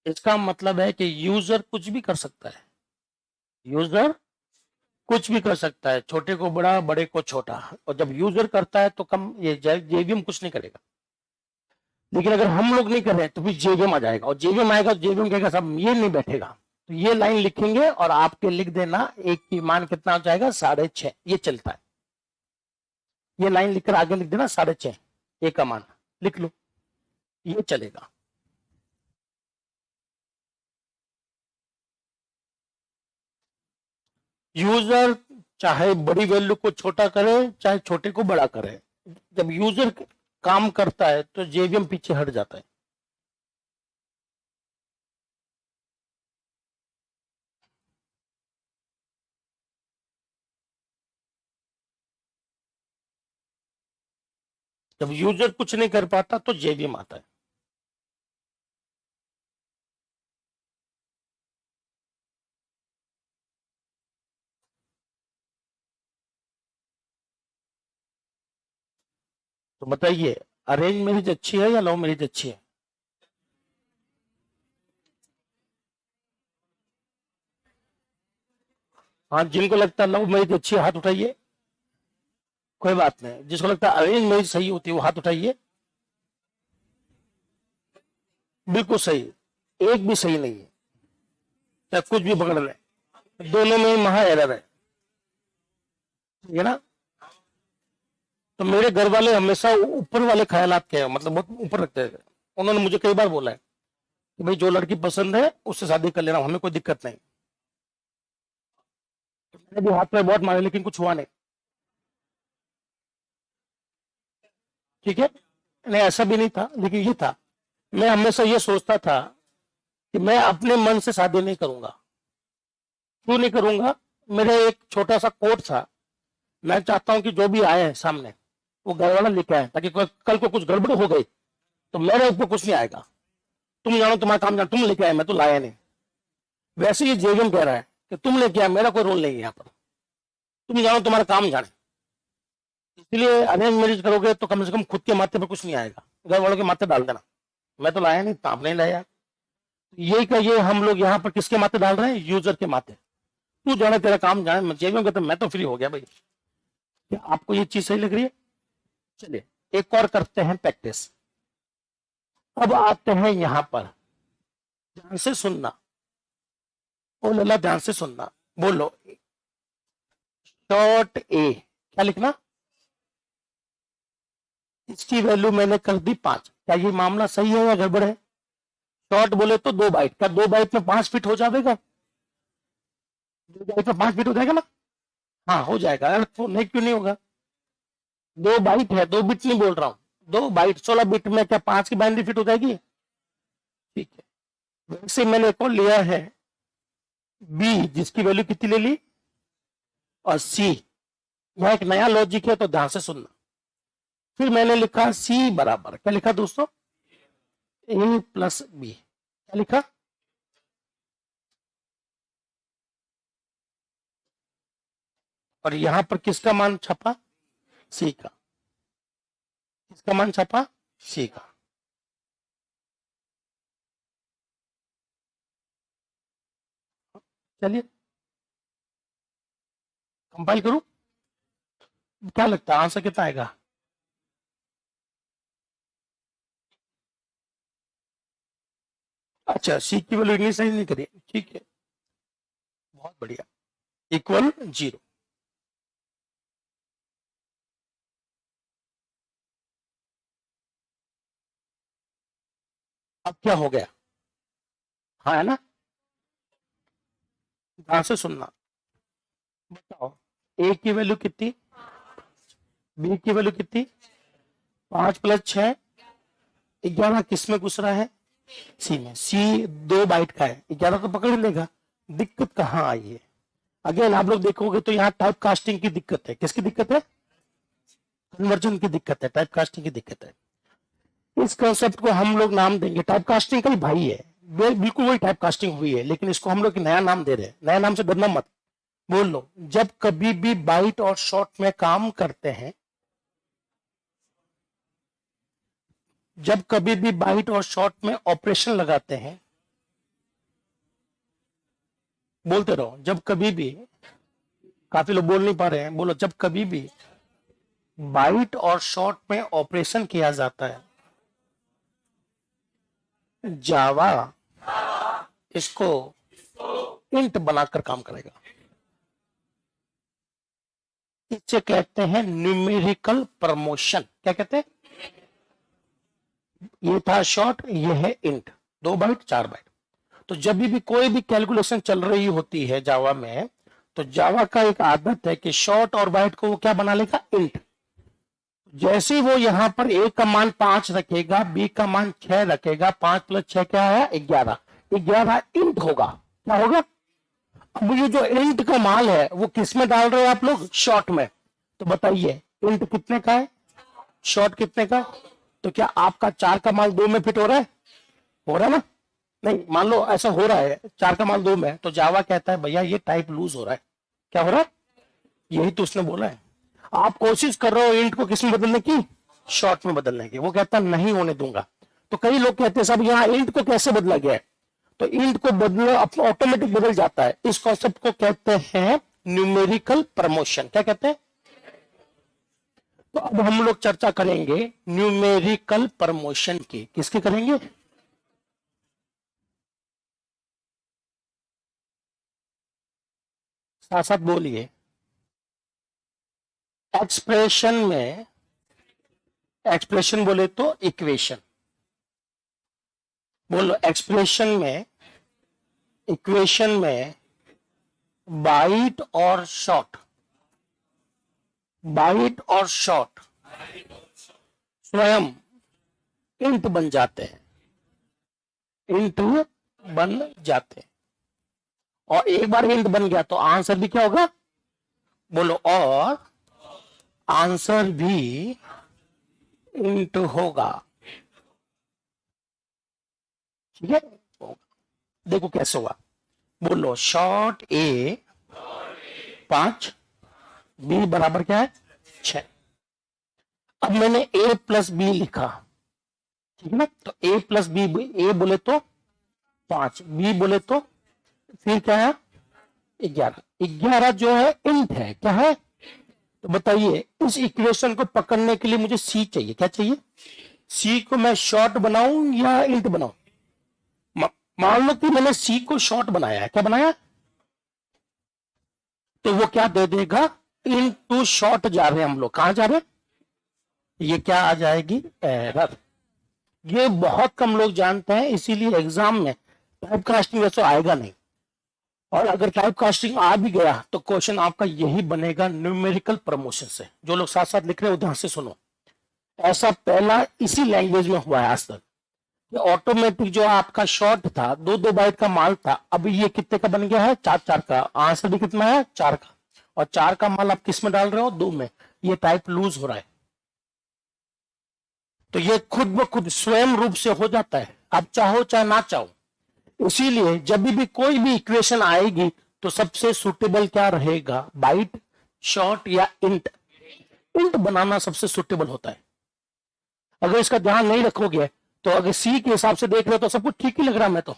इसका मतलब है कि यूजर कुछ भी कर सकता है। यूजर कुछ भी कर सकता है, छोटे को बड़ा, बड़े को छोटा। और जब यूजर करता है तो कम, ये जेवीएम कुछ नहीं करेगा। लेकिन अगर हम लोग नहीं कर रहे तो फिर जेवीएम आ जाएगा, और जेवीएम आएगा तो जेवीएम कहेगा सब ये नहीं बैठेगा। तो ये लाइन लिखेंगे और आपके लिख देना, एक की मान कितना हो जाएगा? 6.5। ये चलता है। ये लाइन लिखकर आगे लिख देना 6.5, एक का मान लिख लो, ये चलेगा। यूजर चाहे बड़ी वैल्यू को छोटा करे, चाहे छोटे को बड़ा करे, जब यूजर काम करता है तो जेवीएम पीछे हट जाता है। जब यूजर कुछ नहीं कर पाता तो जेवीएम आता है। तो बताइए, अरेंज मैरिज अच्छी है या लव मैरिज अच्छी है? हाँ, जिनको लगता है लव मैरिज अच्छी है हाथ उठाइए। कोई बात नहीं, जिसको लगता है अरेंज मैरिज सही होती है वो हाथ उठाइए। बिल्कुल सही, एक भी सही नहीं है, चाहे कुछ भी पकड़ ले, दोनों में महा एरर है। ठीक है ना? तो मेरे घर वाले हमेशा ऊपर वाले ख्यालात के हैं, मतलब बहुत ऊपर रखते हैं। उन्होंने मुझे कई बार बोला है कि भाई जो लड़की पसंद है उससे शादी कर लेना, हमें कोई दिक्कत नहीं। मैंने भी हाथ में बहुत मारे लेकिन कुछ हुआ नहीं। ठीक है, नहीं ऐसा भी नहीं था, लेकिन ये था, मैं हमेशा ये सोचता था कि मैं अपने मन से शादी नहीं करूंगा। क्यों नहीं करूंगा? मेरे एक छोटा सा कोट था, मैं चाहता हूं कि जो भी आए सामने वो घर वाला लेके आए, ताकि कल को कुछ गड़बड़ हो गई तो मेरे ऊपर कुछ नहीं आएगा। तुम जानो, तुम्हारा काम जानो, तुम लेके आए, मैं तो लाया नहीं। वैसे ये जेवीएम कह रहा है कि तुम लेके आए, मेरा कोई रोल नहीं है यहाँ पर, तुम जानो, तुम्हारा काम जाने। इसलिए अरेंज मैरिज करोगे तो कम से कम खुद के माथे पर कुछ नहीं आएगा, घर वालों के माथे डाल देना। मैं तो लाया नहीं, तो आपने लाया। यही का ये हम लोग यहाँ पर किसके माथे डाल रहे हैं? यूजर के माथे। तू जाने, तेरा काम जाने, जेवीएम कहते मैं तो फ्री हो गया भाई। क्या आपको ये चीज सही लग रही है? चलिए एक और करते हैं प्रैक्टिस। अब आते हैं यहां पर, ध्यान से सुनना। ओ लला, ध्यान से सुनना। बोलो, शॉर्ट ए क्या लिखना? इसकी वैल्यू मैंने कर दी 5। क्या ये मामला सही है या गड़बड़ है? शॉर्ट बोले तो 2 बाइट, क्या 2 बाइट में 5 फीट हो जाएगा? 2 बाइट में 5 फीट हो जाएगा ना? हाँ हो जाएगा, अरे तो नहीं क्यों नहीं होगा? 2 बाइट है, 2 बिट नहीं बोल रहा हूँ। 2 बाइट 16 बिट में क्या 5 की बाइनरी फिट हो जाएगी? ठीक है। वैसे मैंने एक और लिया है बी, जिसकी वैल्यू कितनी ले ली, और सी। यह एक नया लॉजिक है तो ध्यान से सुनना। फिर मैंने लिखा सी बराबर, क्या लिखा दोस्तों? ए प्लस बी। क्या लिखा? और यहां पर किसका मान छपा? सी का। किसका मान छपा? सी का। चलिए कंपाइल करूं, क्या लगता है आंसर कितना आएगा? अच्छा, सी की वैल्यू इनिशियलाइज नहीं करी, ठीक है, बहुत बढ़िया। इक्वल 0। अब क्या हो गया? हाँ है ना, ध्यान से सुनना। बताओ ए की वैल्यू कितनी, बी की वैल्यू कितनी, 5 + 6 11 किस में घुस रहा है? सी में। सी 2 बाइट का है, 11 तो पकड़ लेगा। दिक्कत कहाँ आई है? अगेन आप लोग देखोगे तो यहाँ टाइप कास्टिंग की दिक्कत है। किसकी दिक्कत है? कन्वर्जन की दिक्कत है, टाइप कास्टिंग की दिक्कत है। इस कंसेप्ट को हम लोग नाम देंगे, टाइप कास्टिंग का ही भाई है, बिल्कुल वही टाइप कास्टिंग हुई है, लेकिन इसको हम लोग नया नाम दे रहे हैं। नया नाम से डरना मत, बोल लो। जब कभी भी बाइट और शॉर्ट में काम करते हैं, जब कभी भी बाइट और शॉर्ट में ऑपरेशन लगाते हैं, बोलते रहो, जब कभी भी, काफी लोग बोल नहीं पा रहे हैं, बोलो, जब कभी भी बाइट और शॉर्ट में ऑपरेशन किया जाता है, जावा इसको इंट बनाकर काम करेगा। इसे कहते हैं न्यूमेरिकल प्रमोशन। क्या कहते हैं? ये था शॉर्ट, ये है इंट, 2 बाइट 4 बाइट। तो जब भी कोई भी कैलकुलेशन चल रही होती है जावा में, तो जावा का एक आदत है कि शॉर्ट और बाइट को वो क्या बना लेगा? इंट। जैसे वो यहां पर ए का मान 5 रखेगा, बी का मान 6 रखेगा, 5 + 6 क्या है? 11। 11 इंट होगा। क्या होगा? अब ये जो इंट का मान है वो किस में डाल रहे हो आप लोग? शॉर्ट में। तो बताइए इंट कितने का है, शॉर्ट कितने का? तो क्या आपका 4 का मान 2 में फिट हो रहा है? हो रहा है ना? नहीं, मान लो ऐसा हो रहा है, 4 का मान 2 में, तो जावा कहता है भैया ये टाइप लूज हो रहा है। क्या हो रहा है? यही तो उसने बोला है। आप कोशिश कर रहे हो इंट को किस में बदलने की? शॉर्ट में बदलने की। वो कहता नहीं होने दूंगा। तो कई लोग कहते हैं साहब यहाँ इंट को कैसे बदला गया है? तो इंट को बदलो, अपना ऑटोमेटिक बदल जाता है। इस कॉन्सेप्ट को कहते हैं न्यूमेरिकल प्रमोशन। क्या कहते हैं? तो अब हम लोग चर्चा करेंगे न्यूमेरिकल प्रमोशन की। किसकी करेंगे? साथ साथ बोलिए। एक्सप्रेशन में, एक्सप्रेशन बोले तो इक्वेशन, बोलो एक्सप्रेशन में, इक्वेशन में बाइट और शॉर्ट, बाइट और शॉर्ट स्वयं इंट बन जाते हैं, इंट बन जाते हैं। और एक बार इंट बन गया तो आंसर भी क्या होगा? बोलो, और आंसर भी इंट होगा। ठीक है, देखो कैसे होगा। बोलो शॉर्ट ए 5, बी बराबर क्या है? 6। अब मैंने ए प्लस बी लिखा, ठीक है ना? तो ए प्लस बी, ए बोले तो 5, बी बोले तो फिर क्या है? 11। 11 जो है इंट है। क्या है? तो बताइए इस इक्वेशन को पकड़ने के लिए मुझे सी चाहिए। क्या चाहिए? सी को मैं शॉर्ट बनाऊं या इंट बनाऊं? मान लो कि मैंने सी को शॉर्ट बनाया है। क्या बनाया? तो वो क्या दे देगा? इनटू शॉर्ट जा रहे हैं हम लोग। कहां जा रहे हैं? ये क्या आ जाएगी? एरर। ये बहुत कम लोग जानते हैं, इसीलिए एग्जाम में टाइप कास्टिंग वैसे आएगा नहीं। और अगर टाइप कास्टिंग आ भी गया तो क्वेश्चन आपका यही बनेगा न्यूमेरिकल प्रमोशन से। जो लोग साथ साथ लिख रहे हो ध्यान से सुनो। ऐसा पहला इसी लैंग्वेज में हुआ है आज तक। ऑटोमेटिक जो आपका शॉर्ट था, 2 बाइट का माल था, अब ये कितने का बन गया है? 4 का। आंसर भी कितना है? 4 का। और 4 का माल आप किस में डाल रहे हो? 2 में। ये टाइप लूज हो रहा है। तो ये खुद ब खुद स्वयं रूप से हो जाता है, आप चाहो चाहे ना चाहो। इसीलिए जब भी कोई भी इक्वेशन आएगी तो सबसे सुटेबल क्या रहेगा? बाइट, शॉर्ट या इंट? इंट बनाना सबसे सुटेबल होता है। अगर इसका ध्यान नहीं रखोगे तो अगर सी के हिसाब से देख रहे हो तो सब कुछ ठीक ही लग रहा है। मैं तो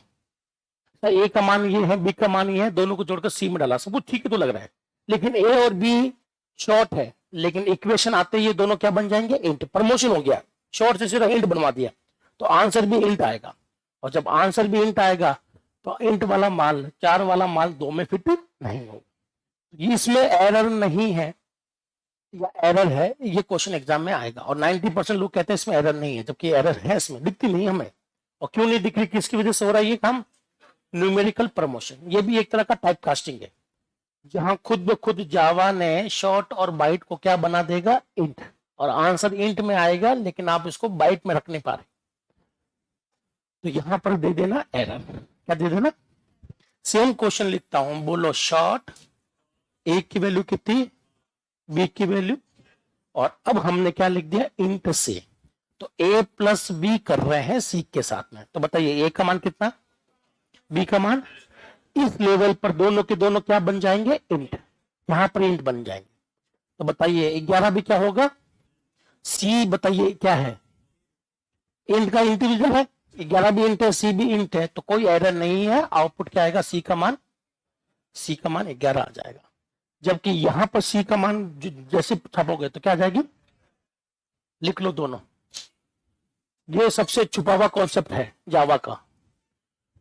ए का मान ये है, बी का मान ये है, दोनों को जोड़कर सी में डाला, सब कुछ ठीक ही तो लग रहा है। लेकिन ए और बी शॉर्ट है, लेकिन इक्वेशन आते ही दोनों क्या बन जाएंगे, इंट। प्रमोशन हो गया, शॉर्ट से सिर्फ इंट बनवा दिया, तो आंसर भी इंट आएगा। और जब आंसर भी इंट आएगा तो इंट वाला माल 4 वाला माल 2 में फिट नहीं होगा। इसमें एरर नहीं है या एरर है, ये क्वेश्चन एग्जाम में आएगा। और 90% लोग कहते हैं इसमें एरर नहीं है, जबकि एरर है, इसमें दिखती नहीं हमें। और क्यों नहीं दिख रही, किसकी वजह से हो रहा है ये काम, न्यूमेरिकल प्रमोशन। ये भी एक तरह का टाइप कास्टिंग है, जहां खुद ब खुद जावा ने शॉर्ट और बाइट को क्या बना देगा, इंट, और आंसर इंट में आएगा, लेकिन आप इसको बाइट में रख नहीं पा रहे, तो यहां पर दे देना एरर। क्या दे देना, सेम क्वेश्चन लिखता हूं, बोलो शॉर्ट, ए की वैल्यू कितनी, बी की वैल्यू, और अब हमने क्या लिख दिया, इंट से। तो ए प्लस बी कर रहे हैं सी के साथ में, तो बताइए ए का मान कितना, बी का मान। इस लेवल पर दोनों के दोनों क्या बन जाएंगे, इंट, यहां पर इंट बन जाएंगे। तो बताइए 11 भी क्या होगा, सी बताइए क्या है, इंट का इंटीजर है, 11 भी इंट है, सी भी इंट है, तो कोई एरर नहीं है। आउटपुट क्या आएगा, सी का मान 11 आ जाएगा। जबकि यहां पर सी का मान जैसे छापोगे तो क्या आ जाएगी, लिख लो दोनों। ये सबसे छुपा हुआ कॉन्सेप्ट है जावा का।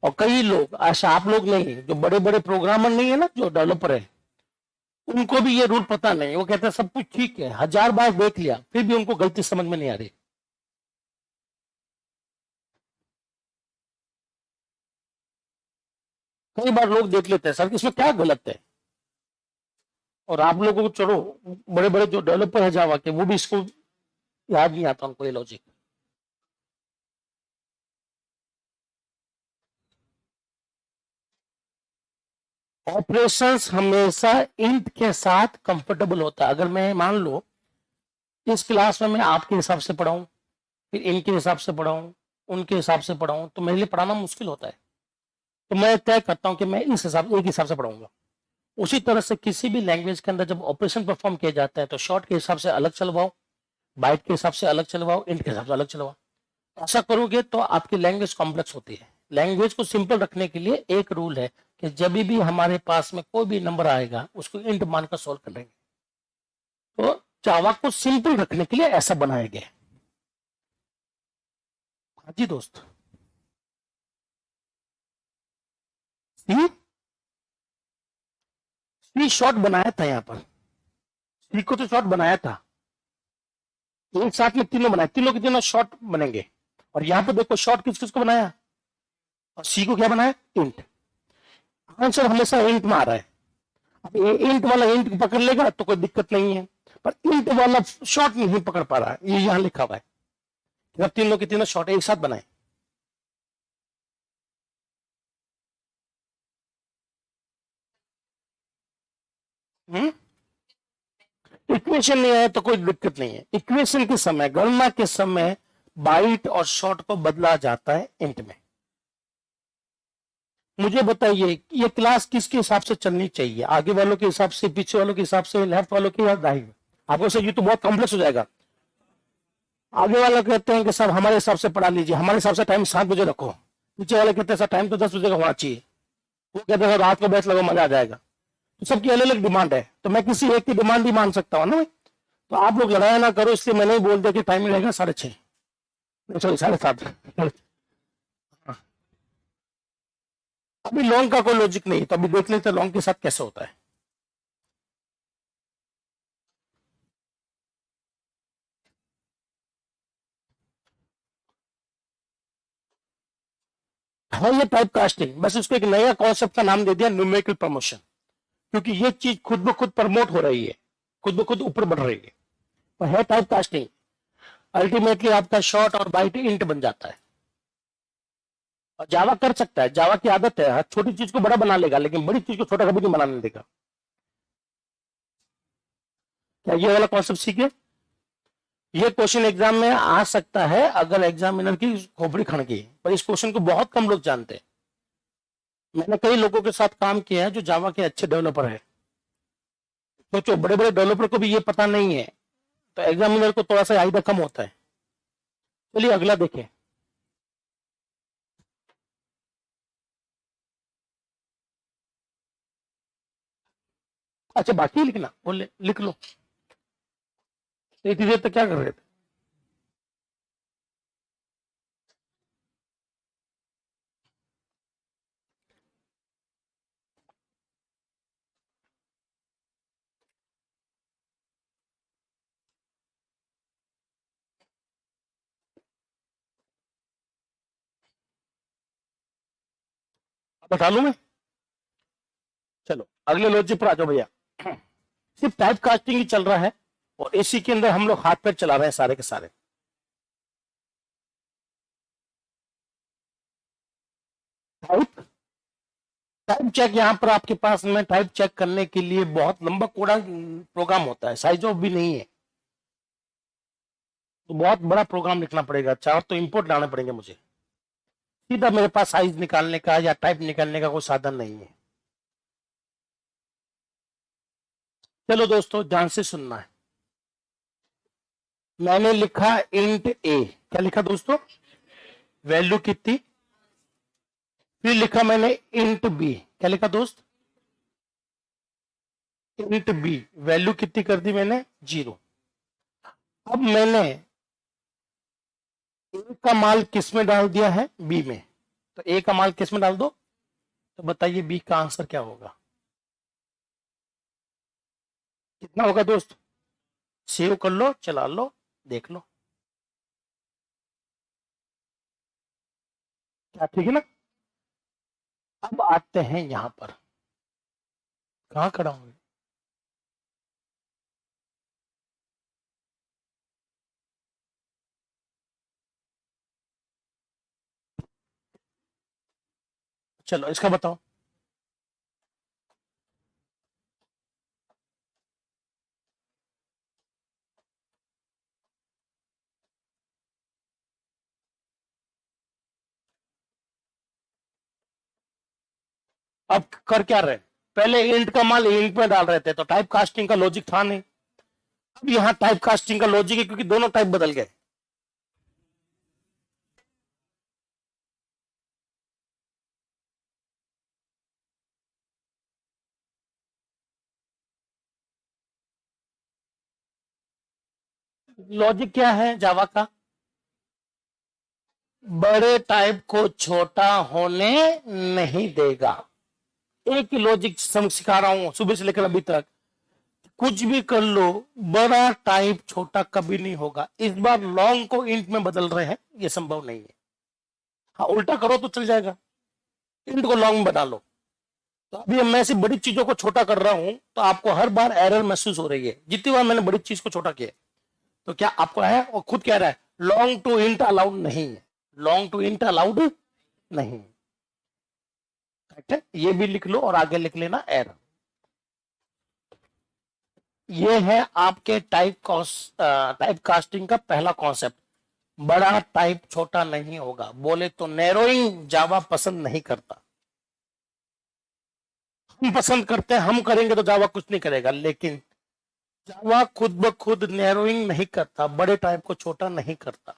और कई लोग, ऐसा आप लोग नहीं, जो बड़े बड़े प्रोग्रामर नहीं है ना, जो डेवलपर है, उनको भी ये रूल पता नहीं। वो कहते हैं सब कुछ ठीक है, 1000 बार देख लिया, फिर भी उनको गलती समझ में नहीं आ रही। कई बार लोग देख लेते हैं सर इसमें क्या गलत है, और आप लोगों को चलो बड़े बड़े जो डेवलपर है जावा के, वो भी इसको याद नहीं आता उनको ये लॉजिक। ऑपरेशंस हमेशा इंट के साथ कंफर्टेबल होता है। अगर मैं मान लो इस क्लास में मैं आपके हिसाब से पढ़ाऊं, फिर इनके हिसाब से पढ़ाऊं, उनके हिसाब से पढ़ाऊं, तो मेरे लिए पढ़ाना मुश्किल होता है। तो मैं तय करता हूं कि मैं इस हिसाब, एक हिसाब से पढ़ाऊंगा। उसी तरह से किसी भी लैंग्वेज के अंदर जब ऑपरेशन परफॉर्म किया जाता है, तो शॉर्ट के हिसाब से अलग चलवाओ, बाइट के हिसाब से अलग चलवाओ, इंट के हिसाब से अलग चलवाओ। ऐसा करोगे तो आपकी लैंग्वेज कॉम्प्लेक्स होती है। लैंग्वेज को सिंपल रखने के लिए एक रूल है कि जब भी हमारे पास में कोई भी नंबर आएगा, उसको इंट मानकर सोल्व कर लेंगे। तो जावा को सिंपल रखने के लिए ऐसा बनाया गया। हाँ जी दोस्त, सी सी शॉर्ट बनाया था, यहाँ पर सी को तो शॉर्ट बनाया था, एक साथ में तीनों बनाए, तीनों के तीनों शॉर्ट बनेंगे। और यहाँ पर देखो शॉर्ट किस किस को बनाया, और सी को क्या बनाया, इंट। आंसर हमेशा इंट में आ रहा है। अब ये इंट वाला इंट पकड़ लेगा तो कोई दिक्कत नहीं है, पर इंट वाला शॉर्ट नहीं पकड़ पा रहा है, ये यहां लिखा हुआ है। जब तीनों के तीनों शॉर्ट एक साथ बनाए, इक्वेशन नहीं आया तो कोई दिक्कत नहीं है। इक्वेशन के समय, गणना के समय बाइट और शॉर्ट को बदला जाता है इंट में। मुझे बताइए ये क्लास किसके हिसाब से चलनी चाहिए, आगे वालों के हिसाब से, पीछे वालों के हिसाब से, लेफ्ट वालों के, या दाहिने? आपको से ये तो बहुत कॉम्प्लेक्स हो जाएगा। आगे वाले कहते हैं कि सब हमारे हिसाब से पढ़ा लीजिए, हमारे हिसाब से टाइम 7 बजे रखो। पीछे वाले कहते हैं सर टाइम तो 10 बजे का होना चाहिए। वो कहते हैं रात को बैठ लगो, मजा आ जाएगा। तो सबकी अलग अलग डिमांड है, तो मैं किसी एक की डिमांड ही मान सकता हूँ ना। तो आप लोग लड़ाई ना करो, इसलिए मैंने बोल दिया कि टाइम रहेगा 6:30, सॉरी 7:30। अभी लॉन्ग का कोई लॉजिक नहीं, तो अभी देख लेते लॉन्ग के साथ कैसे होता है। हाँ ये टाइप कास्टिंग, बस उसको एक नया कॉन्सेप्ट का नाम दे दिया, न्यूमेरिकल प्रमोशन। क्योंकि ये चीज खुद ब खुद प्रमोट हो रही है, खुद ब खुद ऊपर बढ़ रही है, तो है टाइप कास्टिंग। अल्टीमेटली आपका शॉर्ट और बाइट इंट बन जाता है। और जावा कर सकता है, जावा की आदत है, हर छोटी चीज को बड़ा बना लेगा, लेकिन बड़ी चीज को छोटा कभी नहीं बनाने देगा। क्या ये वाला कॉन्सेप्ट सीखे? ये क्वेश्चन एग्जाम में आ सकता है अगर एग्जामिनर की खोपड़ी खड़की, पर इस क्वेश्चन को बहुत कम लोग जानते हैं। मैंने कई लोगों के साथ काम किया है जो जावा के अच्छे डेवलपर है। सोचो बड़े बड़े डेवलपर को भी ये पता नहीं है, तो एग्जामिनर को थोड़ा सा आइडिया कम होता है। चलिए अगला देखें। अच्छा बाकी लिखना, बोले लिख लो। तो इतनी देर तक क्या कर रहे थे? बता लू मैं? चलो अगले लॉजिक पर आ जाओ भैया। सिर्फ टाइप कास्टिंग ही चल रहा है और इसी के अंदर हम लोग हाथ पैर चला रहे हैं सारे के सारे। टाइप टाइप चेक, यहां पर आपके पास में टाइप चेक करने के लिए बहुत लंबा कोड़ा प्रोग्राम होता है, साइज ऑफ भी नहीं है, तो बहुत बड़ा प्रोग्राम लिखना पड़ेगा। चार तो इंपोर्ट लाने पड़ेंगे मुझे। सीधा मेरे पास साइज निकालने का या टाइप निकालने का कोई साधन नहीं है। चलो दोस्तों ध्यान से सुनना है। मैंने लिखा इंट ए, क्या लिखा दोस्तों? वैल्यू कितनी? फिर लिखा मैंने इंट बी, क्या लिखा दोस्त? इंट बी, वैल्यू कितनी कर दी मैंने? 0। अब मैंने ए का माल किस में डाल दिया है? बी में। तो ए का माल किस में डाल दो, तो बताइए बी का आंसर क्या होगा? कितना होगा दोस्त? सेव कर लो, चला लो, देख लो क्या ठीक है ना। अब आते हैं यहां पर, कहां खड़ा हूं? चलो इसका बताओ। अब कर क्या रहे? पहले इंट का माल इंट में डाल रहे थे तो टाइप कास्टिंग का लॉजिक था नहीं। अब यहाँ टाइप कास्टिंग का लॉजिक है क्योंकि दोनों टाइप बदल गए। लॉजिक क्या है जावा का? बड़े टाइप को छोटा होने नहीं देगा। एक ही लॉजिक सिखा रहा हूं सुबह से लेकर अभी तक। कुछ भी कर लो, बड़ा टाइप छोटा कभी नहीं होगा। इस बार लॉन्ग को इंट में बदल रहे हैं, ये संभव नहीं है। हाँ उल्टा करो तो चल जाएगा, इंट को लॉन्ग में बना लो। तो अभी मैं सिर्फ बड़ी चीजों को छोटा कर रहा हूं तो आपको हर बार एरर महसूस हो रही है। जितनी बार मैंने बड़ी चीज को छोटा किया तो क्या आपको है, और खुद कह रहा है लॉन्ग टू इंट अलाउड नहीं है, लॉन्ग टू इंट अलाउड नहीं। करेक्ट है, ये भी लिख लो और आगे लिख लेना एरर। ये है आपके टाइप कास्टिंग का पहला कॉन्सेप्ट। बड़ा टाइप छोटा नहीं होगा। बोले तो नैरोइंग जावा पसंद नहीं करता। हम पसंद करते हैं, हम करेंगे तो जावा कुछ नहीं करेगा, लेकिन जावा खुद ब खुद नैरोइंग नहीं करता, बड़े टाइप को छोटा नहीं करता।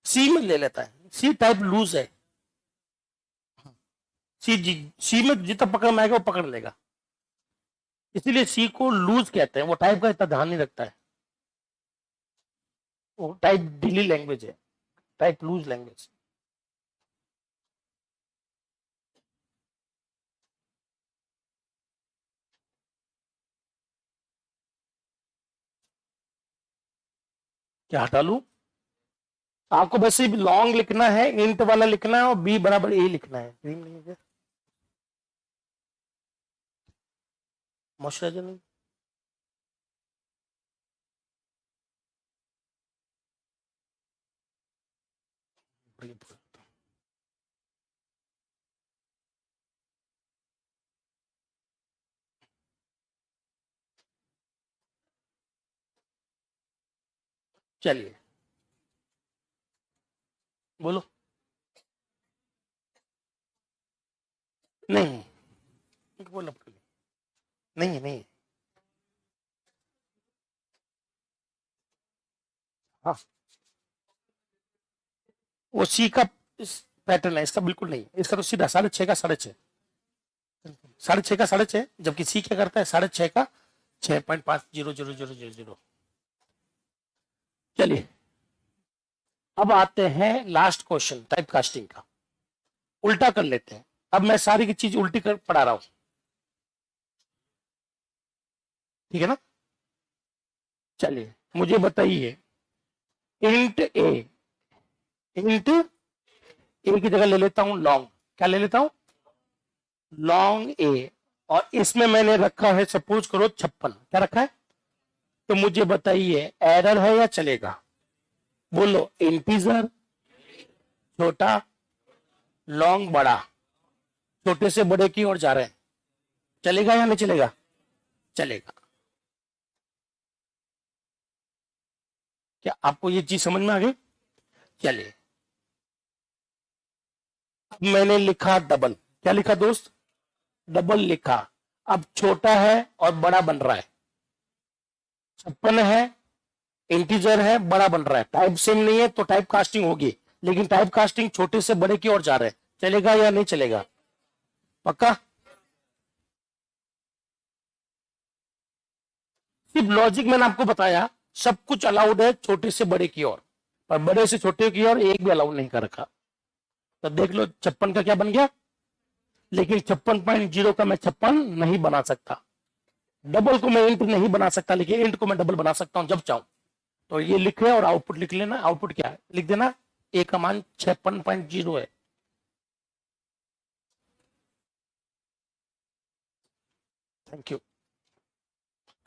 सी में ले लेता है, सी टाइप लूज है। सी में जितना पकड़ में आएगा वो पकड़ लेगा, इसीलिए सी को लूज कहते हैं। वो टाइप का इतना ध्यान नहीं रखता है, वो टाइप ढीली लैंग्वेज है, टाइप लूज लैंग्वेज। क्या हटा लू? आपको बस सिर्फ लॉन्ग लिखना है, इंट वाला लिखना है और बी बराबर ए लिखना है। मॉइस्चराइजर नहीं? चलिए बोलो। नहीं बोलो, नहीं नहीं। हाँ वो सी का पैटर्न है, इसका बिल्कुल नहीं, इसका तो सीधा 6.5 का 6.5, 6.5 का 6.5, जबकि सी क्या करता है 6.5 का 6.500000। चलिए अब आते हैं लास्ट क्वेश्चन टाइप कास्टिंग का, उल्टा कर लेते हैं। अब मैं सारी की चीज उल्टी कर पढ़ा रहा हूं, ठीक है ना। चलिए मुझे बताइए, इंट ए की जगह ले लेता हूं लॉन्ग, क्या ले लेता हूं, लॉन्ग ए, और इसमें मैंने रखा है सपोज करो 56, क्या रखा है, तो मुझे बताइए एरर है या चलेगा, बोलो। इंटीजर छोटा, लॉन्ग बड़ा, छोटे से बड़े की ओर जा रहे हैं, चलेगा या नहीं चलेगा, चलेगा। क्या आपको ये चीज समझ में आ गई। चलिए अब मैंने लिखा डबल, क्या लिखा दोस्त, डबल लिखा। अब छोटा है और बड़ा बन रहा है, 56 है, इंटीजर है, बड़ा बन रहा है, टाइप सेम नहीं है तो टाइप कास्टिंग होगी, लेकिन टाइप कास्टिंग छोटे से बड़े की ओर जा रहे हैं, चलेगा या नहीं चलेगा, पक्का। सिर्फ लॉजिक मैंने आपको बताया, सब कुछ अलाउड है छोटे से बड़े की ओर, पर बड़े से छोटे की ओर एक भी अलाउड नहीं कर रखा। तो देख लो 56 का क्या बन गया, लेकिन 56.0 का मैं 56 नहीं बना सकता, डबल को मैं इंट नहीं बना सकता, लेकिन इंट को मैं डबल बना सकता हूं जब चाहूं। तो ये लिखे और आउटपुट लिख लेना, आउटपुट क्या है लिख देना, ए का मान 56.0 है। Thank you.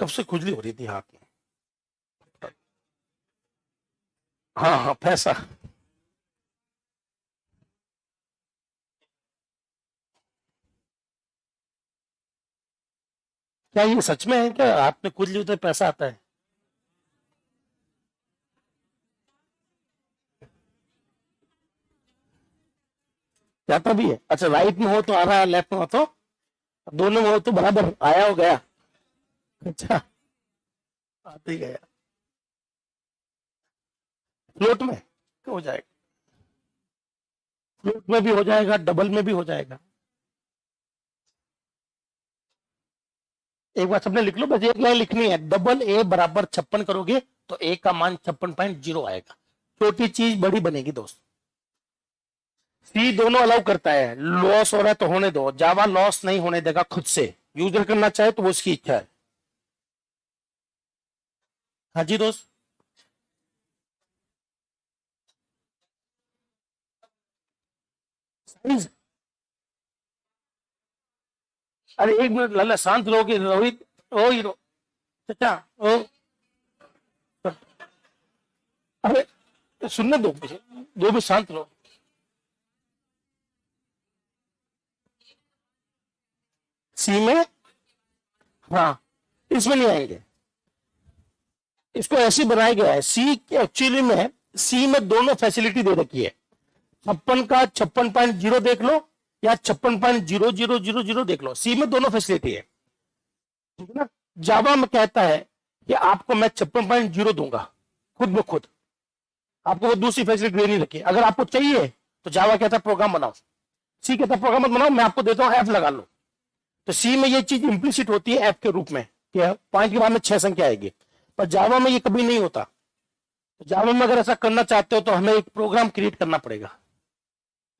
कब से खुजली हो रही थी हाथ में, हाँ हाँ पैसा। क्या ये सच में है, क्या हाथ में खुजली होती है पैसा आता है। जाता भी है, अच्छा राइट में हो तो आ रहा है, लेफ्ट में हो तो, दोनों में हो तो बराबर आया हो गया, अच्छा आते ही गया। फ्लोट में हो जाएगा, फ्लोट में भी हो जाएगा, डबल में भी हो जाएगा। एक बार सबने लिख लो, बस एक लाइन लिखनी है, डबल ए बराबर 56 करोगे तो ए का मान 56.0 आएगा, छोटी चीज बड़ी बनेगी दोस्त। सी दोनों अलाउ करता है, लॉस हो रहा है तो होने दो, जावा लॉस नहीं होने देगा खुद से, यूजर करना चाहे तो वो उसकी इच्छा है। हाँ जी दोस्त, साइज, अरे एक मिनट लाला शांत रहोगे रोहित, ओ हीरो चाचा ओ, अरे सुनने दो मुझे, दो भी शांत रहो। सी में, हाँ इसमें नहीं आएंगे, इसको ऐसे बनाया गया है, सी एक्चुअली में, सी में दोनों फैसिलिटी दे रखी है, 56 का 56.0 देख लो या 56.0000 देख लो, सी में दोनों फैसिलिटी है, ठीक है ना। जावा में कहता है कि आपको मैं 56.0 दूंगा खुद ब खुद, आपको वो दूसरी फैसिलिटी देनी रखी है, अगर आपको चाहिए तो जावा कहता है प्रोग्राम बनाओ, सी कहता है प्रोग्राम मत बनाओ, मैं आपको देता हूं एफ लगा लो। तो सी में ये चीज इंप्लिसिट होती है एफ के रूप में, कि पॉइंट के बाद में 6 संख्या आएगी, पर जावा में ये कभी नहीं होता। तो जावा में अगर ऐसा करना चाहते हो तो हमें एक प्रोग्राम क्रिएट करना पड़ेगा।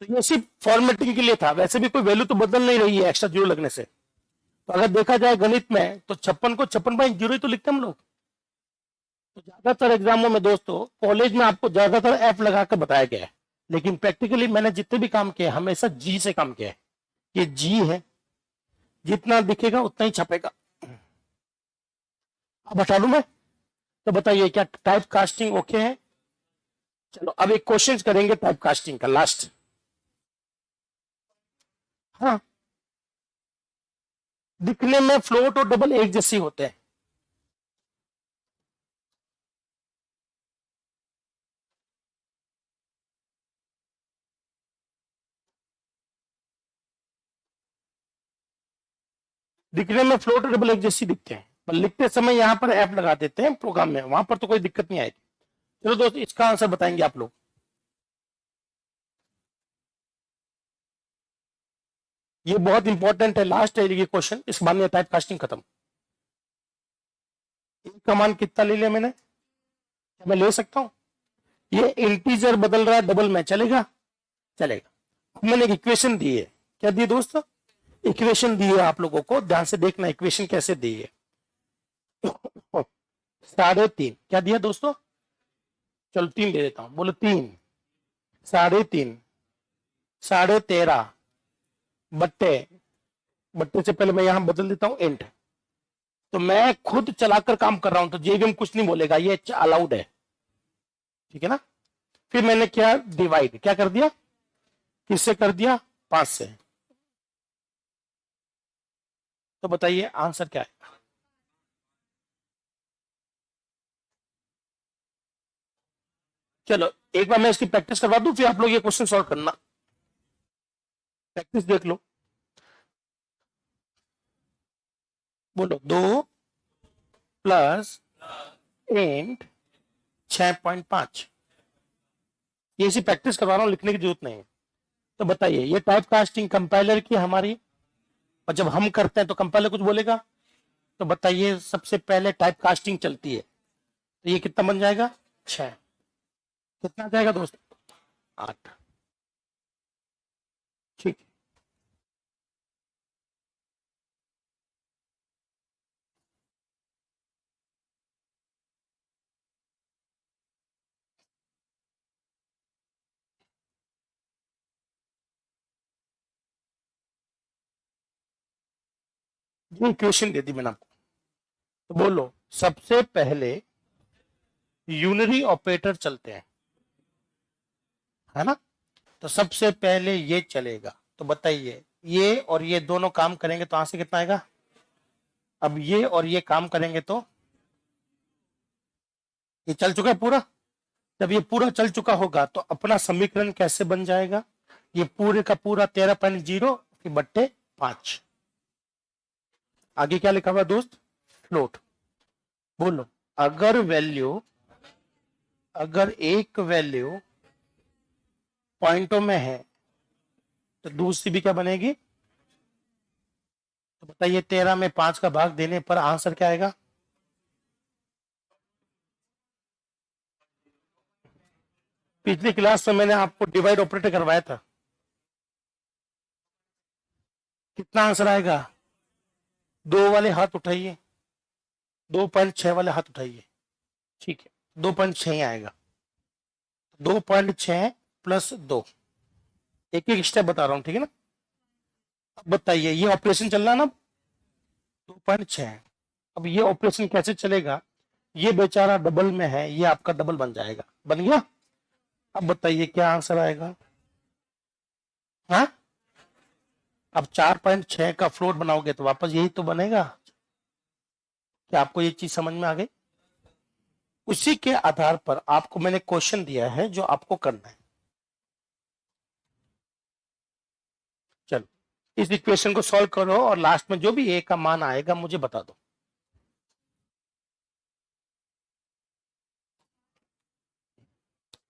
तो ये सिर्फ फॉर्मेटिंग के लिए था, वैसे भी कोई वैल्यू तो बदल नहीं रही है एक्स्ट्रा जीरो लगने से। तो अगर देखा जाए गणित में तो 56 को 56.0 ही तो लिखते हैं हम लोग। तो ज्यादातर एग्जामों में दोस्तों, कॉलेज में आपको ज्यादातर एफ लगाकर बताया गया है, लेकिन प्रैक्टिकली मैंने जितने भी काम किए हमेशा जी से काम किया है, ये जी है, जितना दिखेगा उतना ही छपेगा। अब हटा लू मैं, तो बताइए क्या टाइप कास्टिंग ओके है। चलो अब एक क्वेश्चन करेंगे टाइप कास्टिंग का लास्ट। हाँ, दिखने में फ्लोट और डबल एक जैसे होते हैं, दिखने में फ्लोट और डबल एक जैसी दिखते हैं, पर लिखते समय यहां पर एफ लगा देते हैं प्रोग्राम में, वहां पर तो कोई दिक्कत नहीं आएगी। चलो दोस्त इसका आंसर बताएंगे आप लोग। ये बहुत इंपॉर्टेंट है, लास्ट है ये क्वेश्चन, इस बाद में टाइप कास्टिंग खत्म। का मान कितना ले लिया मैंने, क्या मैं ले सकता हूं? ये इंटीजर बदल रहा है डबल में, चलेगा? चलेगा। अब मैंने एक इक्वेशन दी है, क्या दी दोस्तों? इक्वेशन दी है आप लोगों को, ध्यान से देखना इक्वेशन कैसे दी है। 3.5 क्या दिया दोस्तों? चलो 3 ले देता हूं, बोलो 3, 3.5, 13.5 बट्टे, बट्टे से पहले मैं यहां बदल देता हूं इंट, तो मैं खुद चलाकर काम कर रहा हूं तो जेवीएम कुछ नहीं बोलेगा, ये अलाउड है, ठीक है ना? फिर मैंने क्या डिवाइड, क्या कर दिया, किससे कर दिया? 5 से। तो बताइए आंसर क्या है? चलो एक बार मैं इसकी प्रैक्टिस करवा दूं, फिर आप लोग ये क्वेश्चन सॉल्व करना, प्रैक्टिस देख लो। बोलो 2 प्लस इंट 6.5, ये इसी प्रैक्टिस करवा रहा हूं, लिखने की जरूरत नहीं है। तो बताइए ये टाइप कास्टिंग कंपाइलर की हमारी, और जब हम करते हैं तो कंपाइलर कुछ बोलेगा, तो बताइए सबसे पहले टाइप कास्टिंग चलती है, तो ये कितना बन जाएगा? 6, कितना जाएगा दोस्त? 8, ठीक है। ये इक्वेशन दे दी मैंने आपको, तो बोलो सबसे पहले यूनरी ऑपरेटर चलते हैं, है ना? तो सबसे पहले ये चलेगा, तो बताइए ये और ये दोनों काम करेंगे तो यहां से कितना आएगा? अब ये और ये काम करेंगे तो ये चल चुका है पूरा। जब ये पूरा चल चुका होगा तो अपना समीकरण कैसे बन जाएगा? ये पूरे का पूरा 13.0 बट्टे 5, आगे क्या लिखा हुआ दोस्त? फ्लोट। बोलो अगर वैल्यू, अगर एक वैल्यू पॉइंटों में है तो दूसरी भी क्या बनेगी? तो बताइए 13 में 5 का भाग देने पर आंसर क्या आएगा? पिछली क्लास में मैंने आपको डिवाइड ऑपरेटर करवाया था, कितना आंसर आएगा? 2 वाले हाथ उठाइए, 2.6 वाले हाथ उठाइए, ठीक है 2.6 आएगा, 2.6 प्लस 2, एक एक स्टेप बता रहा हूं, ठीक है ना? अब बताइए ये ऑपरेशन चल रहा है ना 2.6, अब ये ऑपरेशन कैसे चलेगा? ये बेचारा डबल में है, ये आपका डबल बन जाएगा, बन गया? अब बताइए क्या आंसर आएगा? हाँ, अब 4.6 का फ्लोट बनाओगे तो वापस यही तो बनेगा। क्या आपको ये चीज समझ में आ गई? उसी के आधार पर आपको मैंने क्वेश्चन दिया है जो आपको करना है। चलो इस इक्वेशन को सॉल्व करो और लास्ट में जो भी ए का मान आएगा मुझे बता दो।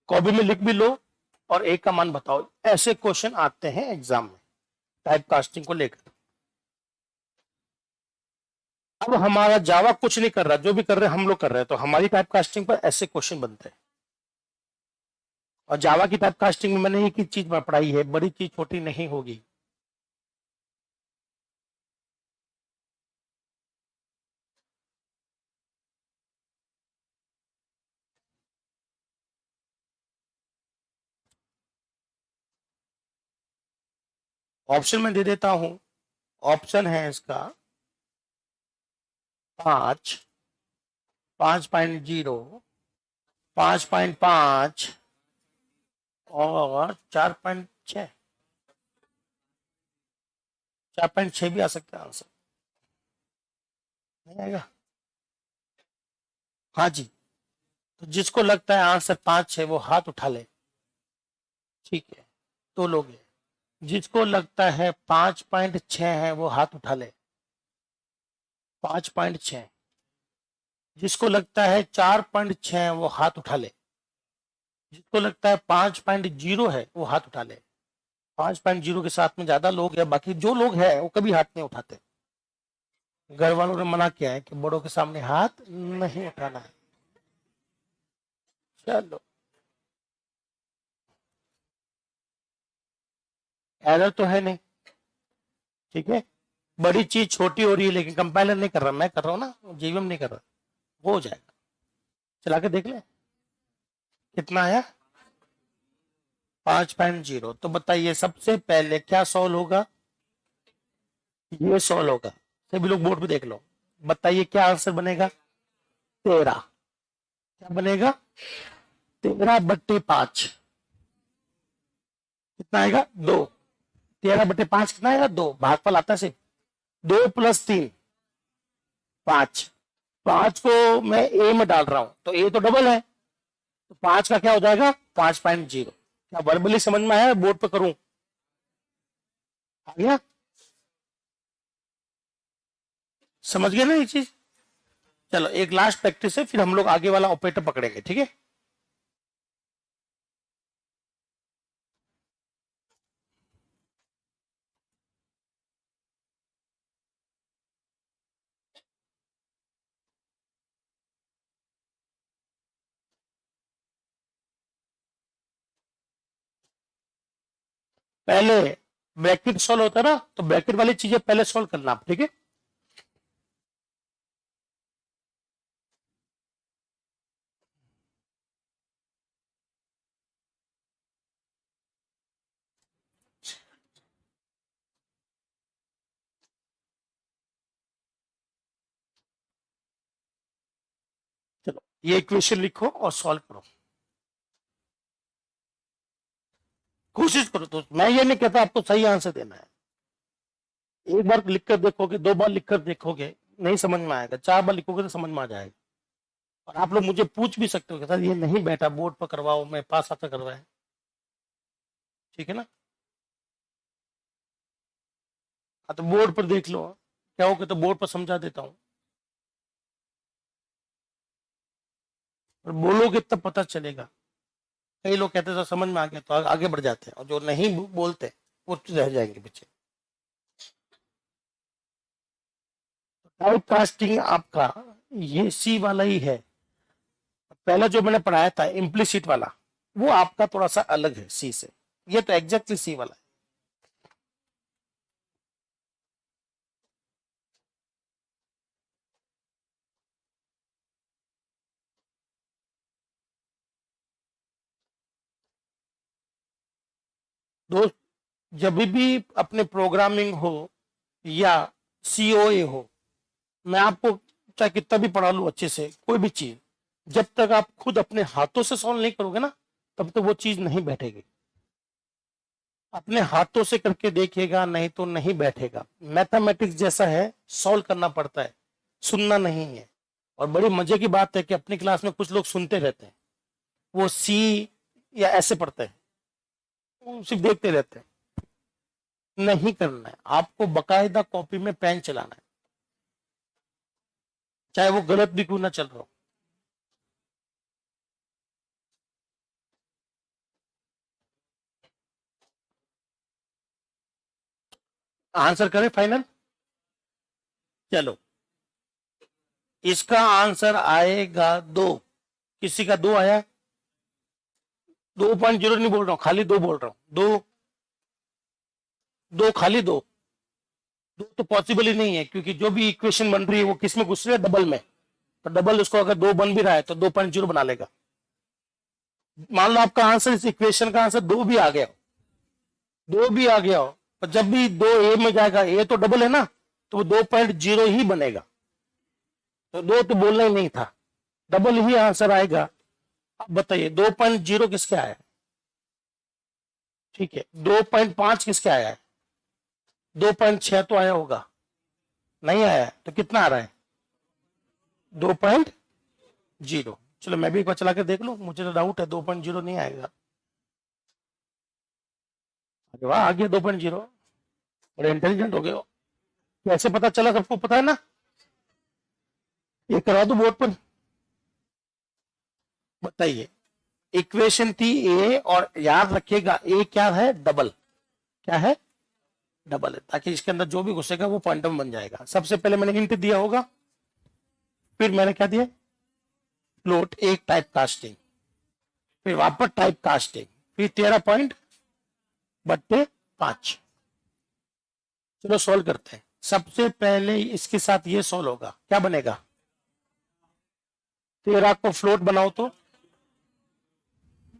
कॉपी में लिख भी लो और ए का मान बताओ, ऐसे क्वेश्चन आते हैं एग्जाम में टाइप कास्टिंग को लेकर। अब हमारा जावा कुछ नहीं कर रहा, जो भी कर रहे हैं हम लोग कर रहे हैं, तो हमारी टाइप कास्टिंग पर ऐसे क्वेश्चन बनते हैं। और जावा की टाइप कास्टिंग में मैंने एक ही चीज पढ़ाई है, बड़ी चीज छोटी नहीं होगी। ऑप्शन में दे देता हूं, ऑप्शन है इसका 5, 5.0, 5.5 और 4.6, 4.6 भी आ सकता है आंसर, नहीं आएगा? हाँ जी, तो जिसको लगता है आंसर 5 है वो हाथ उठा ले, ठीक है? तो लोग हैं। जिसको लगता है 5.6 है वो हाथ उठा ले, 5.6। जिसको लगता है 4.6 है वो हाथ उठा ले, जिसको लगता है 5.0 है वो हाथ उठा ले। 5.0 के साथ में ज्यादा लोग या बाकी जो लोग हैं वो कभी हाथ नहीं उठाते। घर वालों ने मना किया है कि बड़ों के सामने हाथ नहीं उठाना है। चलो, एरर तो है नहीं, ठीक है। बड़ी चीज छोटी हो रही है लेकिन कंपाइलर नहीं कर रहा, मैं कर रहा हूं ना, जीवीएम नहीं कर रहा, वो हो जाएगा। चला के देख ले कितना आया 5.0। तो बताइए सबसे पहले क्या सॉल्व होगा, ये सॉल्व होगा। सभी लोग बोर्ड पे देख लो, बताइए क्या आंसर बनेगा 13। क्या बनेगा 13/5 कितना आएगा 2। 13/5 कितना आएगा 2, भागफल आता से 2 + 3 5। 5 को मैं ए में डाल रहा हूं तो ए तो डबल है, तो 5 का क्या हो जाएगा 5.0। क्या वर्बली समझ में आया, बोर्ड पे करूं, आ गया, समझ गए ना ये चीज। चलो एक लास्ट प्रैक्टिस है, फिर हम लोग आगे वाला ऑपरेटर पकड़ेंगे, ठीक है। पहले ब्रैकेट सॉल्व होता है ना, तो ब्रैकेट वाली चीजें पहले सॉल्व करना आप, ठीक है। चलो ये इक्वेशन लिखो और सॉल्व करो, कोशिश करो। तो मैं ये नहीं कहता आपको सही आंसर देना है, एक बार लिखकर देखोगे, 2 बार लिखकर देखोगे नहीं समझ में आएगा, 4 बार लिखोगे तो समझ में आ जाएगा। और आप लोग मुझे पूछ भी सकते हो कि सर ये नहीं बैठा, बोर्ड पर करवाओ, मैं पास आकर करवाए, ठीक है ना। हाँ तो बोर्ड पर देख लो, क्या हो तो बोर्ड पर समझा देता हूँ, और बोलोगे तब पता चलेगा। कई लोग कहते हैं सर समझ में आ गया तो आगे बढ़ जाते हैं, और जो नहीं बोलते वो रह जाएंगे पीछे। टाइप कास्टिंग आपका ये सी वाला ही है, पहला जो मैंने पढ़ाया था इम्प्लिसिट वाला, वो आपका थोड़ा सा अलग है सी से, ये तो एग्जैक्टली सी वाला है। दोस्त, जब भी अपने प्रोग्रामिंग हो या सीओए हो, मैं आपको चाहे कितना भी पढ़ा लूं अच्छे से, कोई भी चीज जब तक आप खुद अपने हाथों से सॉल्व नहीं करोगे ना, तब तक वो चीज नहीं बैठेगी। अपने हाथों से करके देखिएगा, नहीं तो नहीं बैठेगा। मैथमेटिक्स जैसा है, सॉल्व करना पड़ता है, सुनना नहीं है। और बड़ी मजे की बात है कि अपनी क्लास में कुछ लोग सुनते रहते हैं, वो सी या ऐसे पढ़ते हैं, वो सिर्फ देखते रहते हैं। नहीं करना है आपको, बकायदा कॉपी में पेन चलाना है, चाहे वो गलत भी क्यों ना चल रहा हो। आंसर करें फाइनल। चलो इसका आंसर आएगा 2। किसी का 2 आया, 2.0 नहीं बोल रहा हूं, खाली 2 बोल रहा हूं, 2 2 खाली 2। 2 तो पॉसिबल ही नहीं है, क्योंकि जो भी इक्वेशन बन रही है वो किस में घुस रही है, डबल में। तो डबल उसको अगर 2 बन भी रहा है तो 2.0 बना लेगा। मान लो आपका आंसर, इस इक्वेशन का आंसर 2 भी आ गया, 2 भी आ गया हो, पर जब भी 2 ए में जाएगा, ए तो डबल है ना, तो वो 2.0 ही बनेगा। तो 2 तो बोलना ही नहीं था, डबल ही आंसर आएगा। अब बताइए 2.0 किसके आया है, ठीक है। 2.5 किसके आया है, 2.6 तो आया होगा, नहीं आया है तो कितना आ रहा है 2.0। चलो मैं भी एक बार चला के देख लूं, मुझे तो डाउट है 2.0 नहीं आएगा। अरे वाह, आ गया 2.0, बड़े इंटेलिजेंट हो गए हो। कैसे पता चला, सबको पता है ना, ये करा दो बोर्ड पर। बताइए, इक्वेशन थी ए, और याद रखिएगा ए क्या है, डबल। क्या है, डबल है, ताकि इसके अंदर जो भी घुसेगा वो क्वांटम बन जाएगा। सबसे पहले मैंने हिंट दिया होगा, फिर मैंने क्या दिया, फ्लोट एक टाइप कास्टिंग, फिर वापस टाइप कास्टिंग, फिर 13.5। चलो सॉल्व करते हैं। सबसे पहले इसके साथ ये सॉल्व होगा, क्या बनेगा, 13 को फ्लोट बनाओ तो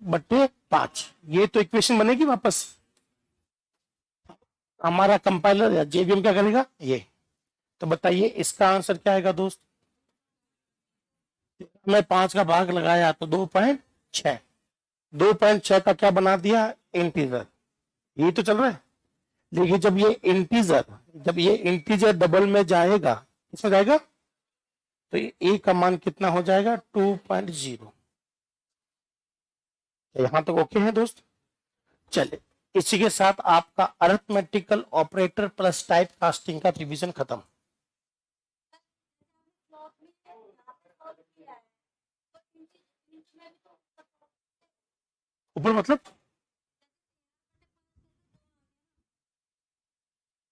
बट्टे 5, ये तो इक्वेशन बनेगी वापस। हमारा कंपाइलर या जेवीएम क्या करेगा, ये। तो बताइए इसका आंसर क्या आएगा दोस्त, मैं 5 का भाग लगाया तो 2.6, 2.6 का क्या बना दिया, इंटीजर। ये तो चल रहा है। देखिए जब ये इंटीजर डबल में जाएगा, इसमें जाएगा, तो ए का मान कितना हो जाएगा, 2.0। यहां तक ओके है दोस्त। चले, इसी के साथ आपका arithmetical operator plus type casting का रिवीजन खत्म। ऊपर मतलब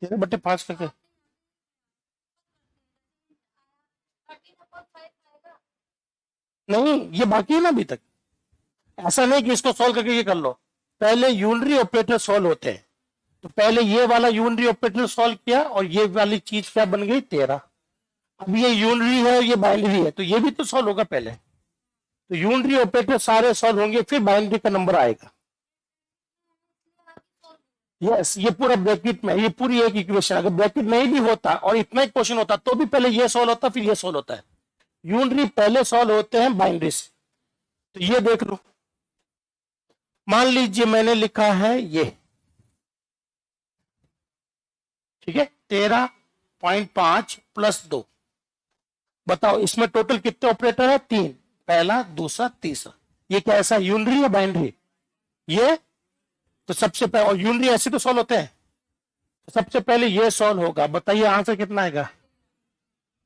13/5 करके, नहीं ये बाकी है ना अभी तक। ऐसा नहीं कि इसको सॉल्व करके ये कर लो, पहले यूनरी ऑपरेटर सॉल्व होते हैं। तो पहले ये वाला यूनरी ऑपरेटर सॉल्व किया और ये वाली चीज क्या बन गई, 13। अब ये यूनरी है और ये बाइनरी है, तो ये भी तो सॉल्व होगा पहले। तो यूनरी ऑपरेटर सारे सॉल्व होंगे, फिर बाइनरी का नंबर आएगा। यस, ये पूरा ब्रैकेट में, ये पूरी एक इक्वेशन, अगर ब्रैकेट नहीं भी होता और इतना एक क्वेश्चन होता तो भी पहले ये सॉल्व होता फिर ये सॉल्व होता है। यूनरी पहले सॉल्व होते हैं बाइनरी से। तो ये देख लो, मान लीजिए मैंने लिखा है ये, ठीक है, 13.5 प्लस 2। बताओ इसमें टोटल कितने ऑपरेटर है, 3, पहला दूसरा तीसरा। ये क्या ऐसा यूनरी या बाइनरी, ये। तो सबसे पहले, और यूनरी ऐसे तो सॉल्व होते हैं, तो सबसे पहले ये सॉल्व होगा। बताइए आंसर कितना आएगा,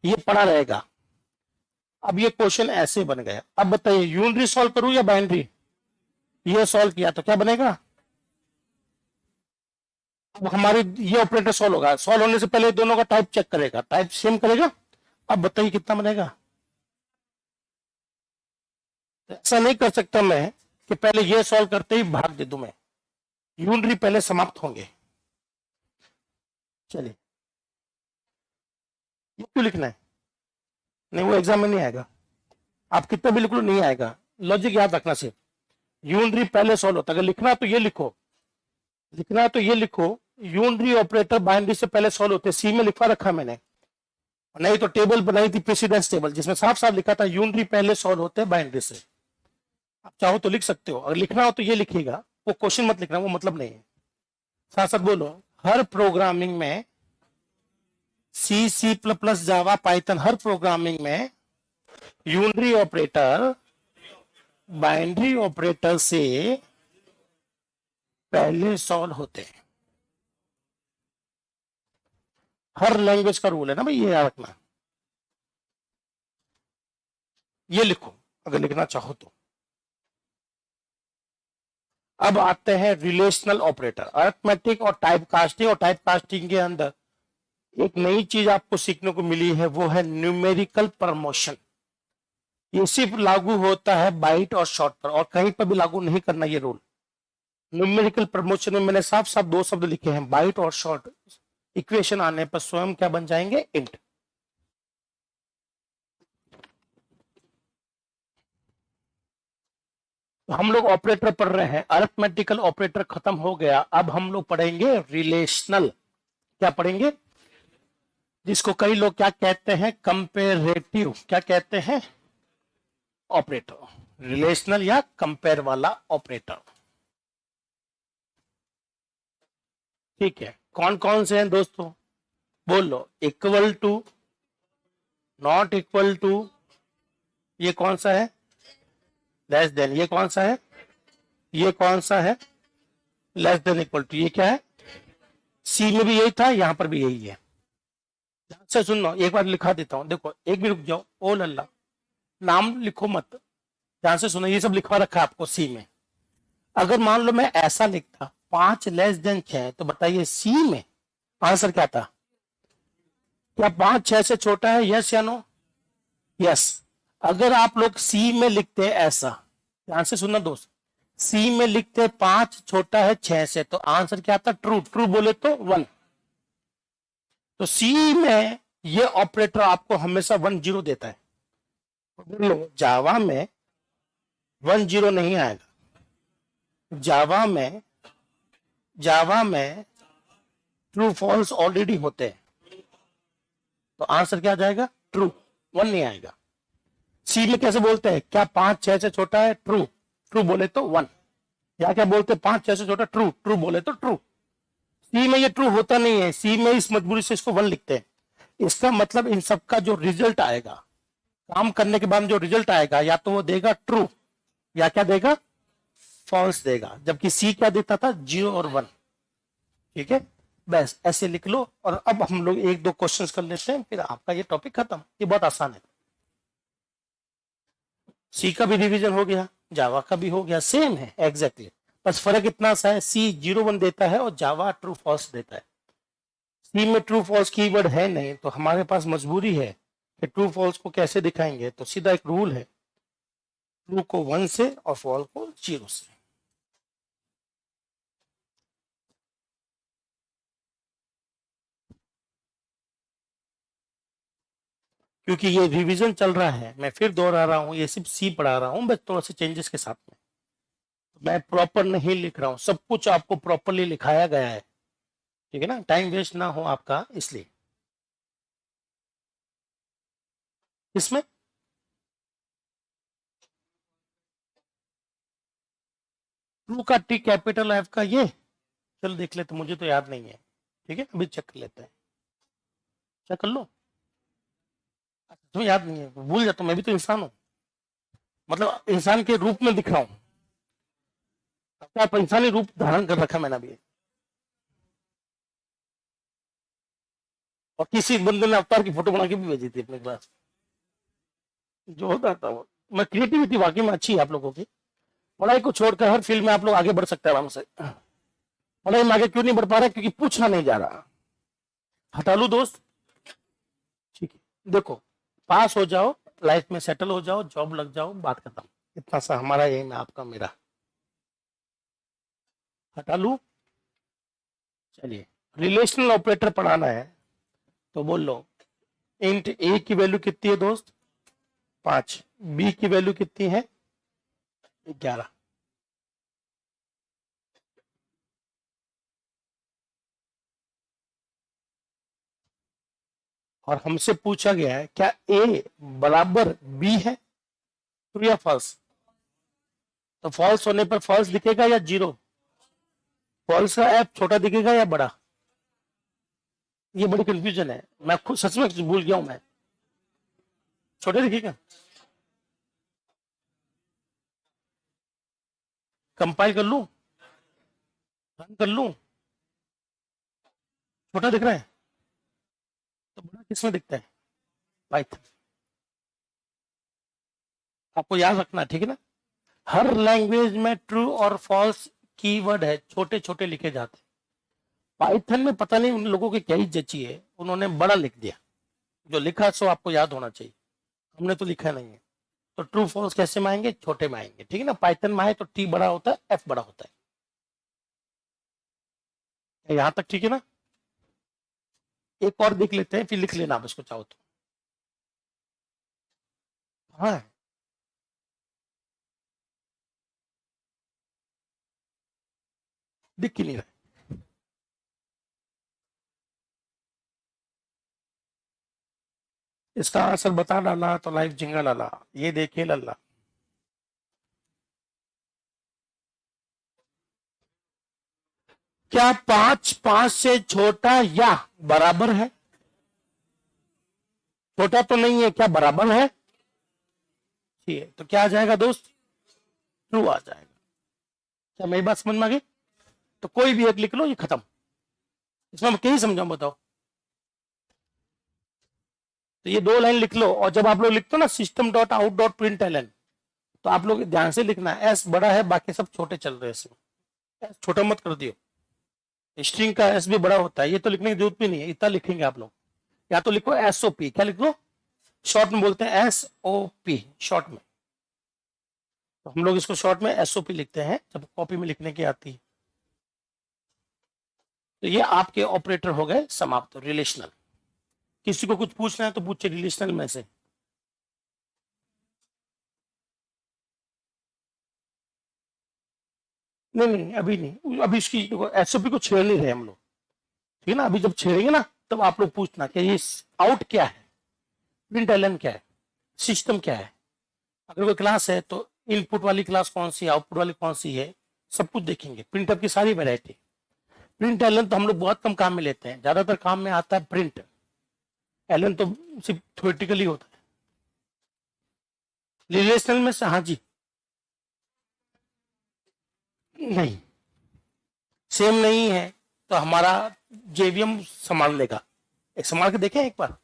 ये पड़ा रहेगा। अब ये क्वेश्चन ऐसे बन गया। अब बताइए यूनरी सॉल्व करूं या बाइनरी, ये सॉल्व किया तो क्या बनेगा, अब हमारी ये ऑपरेटर सॉल्व होगा। सॉल्व होने से पहले दोनों का टाइप चेक करेगा, टाइप सेम करेगा। अब बताइए कितना बनेगा। ऐसा नहीं कर सकता मैं कि पहले ये सॉल्व करते ही भाग दे दूं मैं, यूनरी पहले समाप्त होंगे। चलिए, ये क्यों लिखना है, नहीं वो एग्जाम में नहीं आएगा, आप कितना भी लिख लो नहीं आएगा। लॉजिक याद रखना सिर्फ, यूनरी पहले सॉल्व होता है। अगर लिखना तो ये लिखो, लिखना तो ये लिखो, यूनरी ऑपरेटर बाइनरी से पहले सॉल्व होते, सी में लिखवा रखा मैंने, नहीं तो टेबल बनाई थी प्रेसिडेंस टेबल, जिसमें साफ साफ लिखा था यूनरी पहले सॉल्व होते हैं बाइनरी से। आप चाहो तो लिख सकते हो, अगर लिखना हो तो ये लिखिएगा, वो क्वेश्चन मत लिखना, वो मतलब नहीं है। साथ साथ बोलो, हर प्रोग्रामिंग में, C plus plus Java Python, हर प्रोग्रामिंग में यूनरी ऑपरेटर बाइनरी ऑपरेटर से पहले सॉल्व होते हैं। हर लैंग्वेज का रूल है ना भाई, ये याद रखना। ये लिखो अगर लिखना चाहो तो। अब आते हैं रिलेशनल ऑपरेटर, अरिथमेटिक और टाइप कास्टिंग। और टाइप कास्टिंग के अंदर एक नई चीज आपको सीखने को मिली है, वो है न्यूमेरिकल प्रमोशन। ये सिर्फ लागू होता है बाइट और शॉर्ट पर, और कहीं पर भी लागू नहीं करना ये रूल। न्यूमेरिकल प्रमोशन में मैंने साफ साफ दो शब्द लिखे हैं, बाइट और शॉर्ट। इक्वेशन आने पर स्वयं क्या बन जाएंगे, इंट। तो हम लोग ऑपरेटर पढ़ रहे हैं, अरिथमेटिकल ऑपरेटर खत्म हो गया। अब हम लोग पढ़ेंगे रिलेशनल। क्या पढ़ेंगे, जिसको कई लोग क्या कहते हैं, कंपेरेटिव, क्या कहते हैं, ऑपरेटर। रिलेशनल या कंपेयर वाला ऑपरेटर। ठीक है, कौन कौन से हैं दोस्तों, बोल लो। Equal to, not equal to, ये कौन सा है, लेस देन, ये कौन सा है, ये कौन सा है, लेस देन इक्वल टू, ये क्या है, सी में भी यही था, यहां पर भी यही है। ध्यान से सुन लो, एक बार लिखा देता हूं, देखो एक भी रुक जाओ, ओ लल्ला, नाम लिखो मत, ध्यान से सुनो, ये सब लिखवा रखा है आपको सी में। अगर मान लो मैं ऐसा लिखता 5 लेस देन 6, तो बताइए सी में आंसर क्या था? क्या 5 6 से छोटा है? यस या नो? यस। अगर आप लोग सी में लिखते हैं ऐसा, ध्यान से सुनना दोस्त, सी में लिखते 5 छोटा है 6 से, तो आंसर क्या था? ट्रू। ट्रू बोले तो 1। तो सी में ये ऑपरेटर आपको हमेशा 1 0 देता है। बोलो जावा में 1 0 नहीं आएगा। जावा में ट्रू फॉल्स ऑलरेडी होते हैं, तो आंसर क्या आ जाएगा? ट्रू। 1 नहीं आएगा। सी में कैसे बोलते हैं? क्या 5 6 से छोटा है? ट्रू। ट्रू बोले तो 1। या क्या बोलते हैं? 5 6 से छोटा, ट्रू। ट्रू बोले तो ट्रू। सी में ये ट्रू होता नहीं है, सी में इस मजबूरी से इसको 1 लिखते हैं। इसका मतलब इन सबका जो रिजल्ट आएगा, काम करने के बाद जो रिजल्ट आएगा, या तो वो देगा ट्रू या क्या देगा? फॉल्स देगा। जबकि सी क्या देता था? 0 और 1। ठीक है, बस ऐसे लिख लो। और अब हम लोग 1 2 क्वेश्चंस कर लेते हैं, फिर आपका ये टॉपिक खत्म। ये बहुत आसान है। सी का भी रिवीजन हो गया, जावा का भी हो गया, सेम है एग्जैक्टली। बस फर्क इतना सा है, सी 0 1 देता है और जावा ट्रू फॉल्स देता है। सी में ट्रू फॉल्स कीवर्ड है नहीं, तो हमारे पास मजबूरी है कि ट्रू फॉल्स को कैसे दिखाएंगे। तो सीधा एक रूल है, ट्रू को 1 से और फॉल्स को 0 से। क्योंकि ये रिवीजन चल रहा है, मैं फिर दोहरा रहा हूं, ये सिर्फ सी पढ़ा रहा हूं, बस थोड़ा सा चेंजेस के साथ में। मैं प्रॉपर नहीं लिख रहा हूं, सब कुछ आपको प्रॉपरली लिखाया गया है। ठीक है ना, टाइम वेस्ट ना हो आपका, इसलिए। इसमें ट्रू का टी कैपिटल एफ का ये, चलो देख लेते, मुझे तो याद नहीं है। ठीक है, अभी चेक कर लेते हैं। चेक कर लो। तुम्हें याद नहीं है, भूल जाता हूं, मैं भी तो इंसान हूं, मतलब इंसान के रूप में दिख रहा हूं। इंसानी रूप धारण कर रखा मैंने भी। और किसी बंदे ने अवतार की फोटो बना के भी भेजी थी अपने क्लास, जो होता था वो। मैं क्रिएटिविटी वाकई में अच्छी है आप लोगों की। पढ़ाई को छोड़कर हर फील्ड में आप लोग आगे बढ़ सकते हैं आराम से। पढ़ाई में आगे क्यों नहीं बढ़ पा रहे? क्योंकि पूछना नहीं जा रहा। हटा लू दोस्त। ठीक है, देखो, पास हो जाओ, लाइफ में सेटल हो जाओ, जॉब लग जाओ, बात खत्म। इतना सा हमारा एम है, आपका मेरा। हटा लू। चलिए, रिलेशनल ऑपरेटर पढ़ाना है, तो बोल लो इंट ए की वैल्यू कितनी है दोस्त? 5। बी की वैल्यू कितनी है? 11। और हमसे पूछा गया है क्या ए बराबर बी है? ट्रू या फॉल्स? तो फॉल्स होने पर फॉल्स दिखेगा या 0? फॉल्स का एफ छोटा दिखेगा या बड़ा? ये बड़ी कंफ्यूजन है, मैं खुद सच में भूल गया हूं। मैं छोटे दिखेगा? कंपाइल कर लू, रन कर लू, छोटा दिख रहा है, तो बड़ा किसमें दिखता है? पाइथन। आपको याद रखना, ठीक है ना, हर लैंग्वेज में ट्रू और फॉल्स कीवर्ड है, छोटे छोटे लिखे जाते हैं। पाइथन में पता नहीं उन लोगों की क्या ही जची है, उन्होंने बड़ा लिख दिया। जो लिखा सो आपको याद होना चाहिए, हमने तो लिखा नहीं है। तो ट्रू फॉल्स कैसे में आएंगे? छोटे में आएंगे, ठीक है ना। पाइथन में आए तो टी बड़ा होता है, एफ बड़ा होता है। यहां तक ठीक है ना? एक और देख लेते हैं, फिर लिख लेना आप इसको चाहो तो। हाँ, दिख ही नहीं रहा। इसका आंसर बता डाला तो लाइफ जिंगा लाला, ये देखिए लल्ला। क्या 5 5 से छोटा या बराबर है? छोटा तो नहीं है, क्या बराबर है? ठीक है, तो क्या आ जाएगा दोस्त? ट्रू आ जाएगा। क्या मेरी बात समझ में आ गई? तो कोई भी एक लिख लो, ये खत्म। इसमें मैं क्या ही समझाऊं बताओ? तो ये 2 लाइन लिख लो, और जब आप लोग लिखते हो ना system dot out dot print ln, तो आप लोग ध्यान से लिखना, एस बड़ा है, बाकी सब छोटे चल रहे हैं इसमें, एस छोटा मत कर दियो। स्ट्रिंग का एस भी बड़ा होता है, ये तो लिखने की जरूरत भी नहीं है, इतना लिखेंगे आप लोग। या तो लिखो एसओपी, क्या लिख लो, शॉर्ट में बोलते हैं एसओपी शॉर्ट में, तो हम लोग इसको शॉर्ट में एसओपी लिखते हैं जब कॉपी में लिखने की आती है। तो ये आपके ऑपरेटर हो गए समाप्त, रिलेशनल। किसी को कुछ पूछना है तो पूछे रिलेशनल में से। नहीं नहीं अभी नहीं, अभी इसकी एसओपी को छेड़ नहीं रहे हम लोग, ठीक है ना। अभी जब छेड़ेंगे ना तब आप लोग पूछना कि ये आउट क्या है, प्रिंट एलन क्या है, सिस्टम क्या है। अगर कोई क्लास है तो इनपुट वाली क्लास कौन सी है, आउटपुट वाली कौन सी है, सब कुछ देखेंगे। प्रिंटअप की सारी वैरायटी। प्रिंट एलन तो हम लोग बहुत कम काम में लेते हैं, ज्यादातर काम में आता है प्रिंट एलन, तो सिर्फ थ्योरेटिकली होता है। रिलेशनल में से हाँ जी, नहीं सेम नहीं है तो हमारा जेवीएम संभाल लेगा। एक संभाल के देखें एक बार,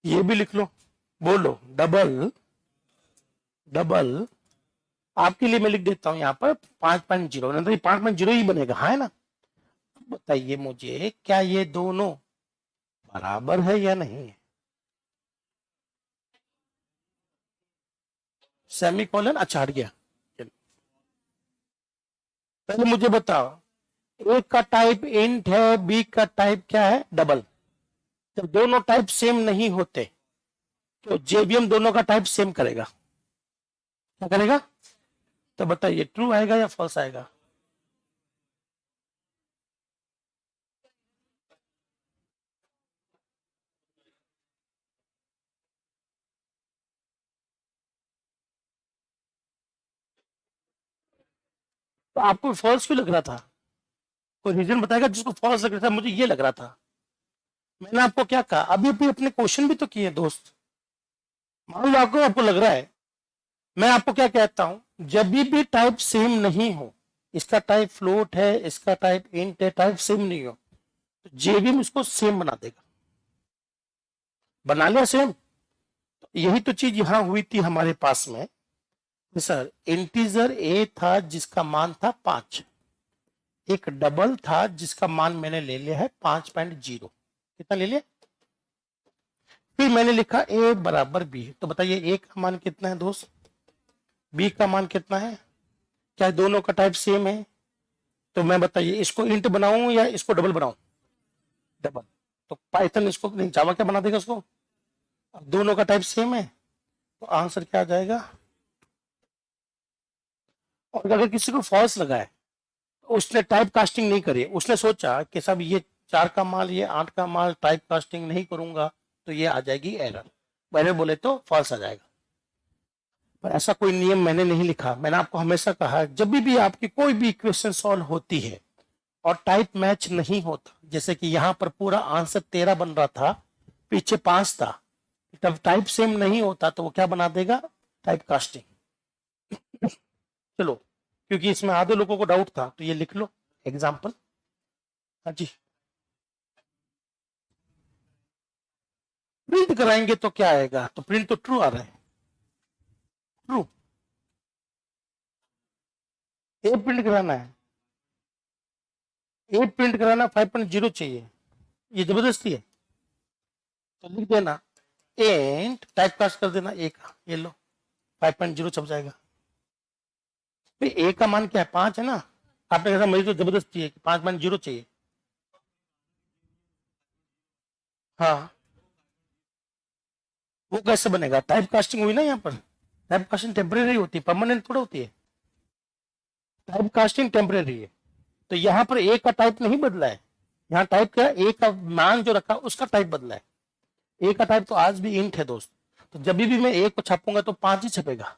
ये भी लिख लो, बोलो डबल डबल। आपके लिए मैं लिख देता हूं यहां पर 5.0, तो ये 5.0 ही बनेगा, हाँ है ना। बताइए मुझे क्या ये दोनों बराबर है या नहीं है। सेमी कॉलन, अच्छा हट गया। पहले मुझे बताओ, एक का टाइप इंट है, बी का टाइप क्या है, डबल। जब दोनों टाइप सेम नहीं होते तो जेबीएम दोनों का टाइप सेम करेगा। क्या करेगा, तो बताइए ट्रू आएगा या फॉल्स आएगा। तो आपको फॉल्स क्यों लग रहा था, कोई रीजन बताएगा जिसको फॉल्स लग रहा था। मुझे ये लग रहा था, मैंने आपको क्या कहा, अभी अभी अपने क्वेश्चन भी तो किए दोस्त। मान लो आपको लग रहा है, मैं आपको क्या कहता हूं, जब भी टाइप सेम नहीं हो, इसका टाइप फ्लोट है, इसका टाइप इंट है, टाइप सेम नहीं हो, तो जेवीएम इसको सेम बना देगा। बना लिया सेम, तो यही तो चीज यहां हुई थी हमारे पास में। सर इंटीजर ए था जिसका मान था 5, एक डबल था जिसका मान मैंने ले लिया है 5.0। कितना ले लिया, फिर मैंने लिखा ए बराबर बी, तो बताइए ए का मान कितना है दोस्त, बी का मान कितना है, क्या दोनों का टाइप सेम है। तो मैं बताइए इसको इंट बनाऊं या इसको डबल बनाऊं, डबल। तो पाइथन इसको नहीं, जावा क्या बना देगा उसको, अब दोनों का टाइप सेम है तो आंसर क्या आ जाएगा। और अगर किसी को फॉल्स लगा है तो उसने टाइप कास्टिंग नहीं करी, उसने सोचा कि सब ये 4 का माल, ये 8 का माल, टाइप कास्टिंग नहीं करूंगा तो ये आ जाएगी एरर, मैंने बोले तो फॉल्स आ जाएगा। पर ऐसा कोई नियम मैंने नहीं लिखा। मैंने आपको हमेशा कहा जब भी आपकी कोई भी इक्वेशन सॉल्व होती है और टाइप मैच नहीं होता, जैसे कि यहां पर पूरा आंसर 13 बन रहा था, पीछे 5 था, तब टाइप सेम नहीं होता तो वो क्या बना देगा, टाइप कास्टिंग। चलो, क्योंकि इसमें आधे लोगों को डाउट था तो ये लिख लो एग्जाम्पल। हाँ जी, प्रिंट कराएंगे तो क्या आएगा, तो प्रिंट तो ट्रू आ रहा है, ट्रू। ए प्रिंट कराना है, ए प्रिंट कराना 5.0 चाहिए, ये जबरदस्ती है। तो लिख देना एंड टाइप कास्ट कर देना ए का, ये लो 5.0 छप जाएगा। भाई ए का मान क्या है, 5 है ना। आपने कहा मुझे तो जबरदस्ती है कि 5.0 चाहिए। हाँ, वो कैसे बनेगा, टाइप कास्टिंग हुई ना यहाँ पर। टाइप कास्टिंग टेम्परेरी होती है, परमानेंट थोड़ा होती है। टाइप कास्टिंग टेम्परेरी है, तो यहाँ पर ए का टाइप नहीं बदला है, यहाँ टाइप क्या, ए का मान जो रखा उसका टाइप बदला है। ए का टाइप तो आज भी इंट है दोस्त, तो जब भी मैं ए को छापूंगा तो 5 ही छपेगा।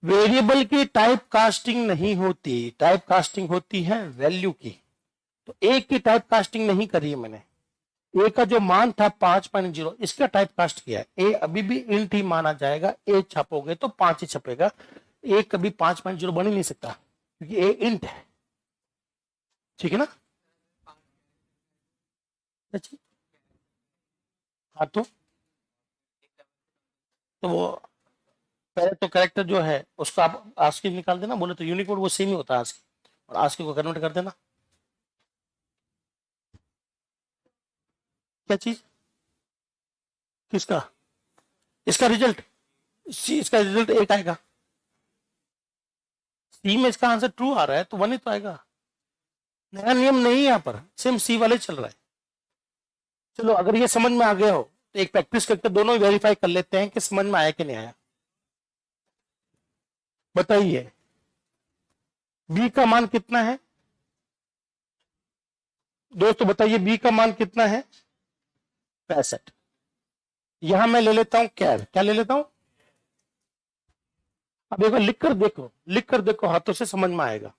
वेरिएबल की टाइप कास्टिंग नहीं होती, टाइप कास्टिंग होती है वैल्यू की। तो ए की टाइप कास्टिंग नहीं करी है मैंने, ए का जो मान था 5.0 इसका टाइप कास्ट किया है। ए अभी भी इंट ही माना जाएगा, ए छापोगे तो 5 ही छपेगा, ए कभी 5.0 बन ही नहीं सकता क्योंकि ए इंट है, ठीक है ना। अच्छा, हाँ तो वो पहले तो कैरेक्टर जो है उसको आप आस्की निकाल देना, बोले तो यूनिकोड वो सेम ही होता है आस्की, और आस्की को कन्वर्ट कर देना। क्या चीज? किसका? इसका रिजल्ट? इसका रिजल्ट 8 आएगा। सी में इसका आंसर ट्रू आ रहा है तो 1 ही तो आएगा। नया नियम नहीं है यहाँ पर, सेम सी वाले चल रहा है। चलो अगर ये समझ में आ गया हो तो एक प्रैक्टिस करके दोनों वेरीफाई कर लेते हैं कि समझ में आया कि नहीं आया। बताइए बी का मान कितना है दोस्तों? बताइए बी का मान कितना है? 65। यहां मैं ले लेता हूं कैर, क्या ले लेता हूं? अब एक बार लिख कर देखो, लिख कर देखो, हाथों से समझ में आएगा।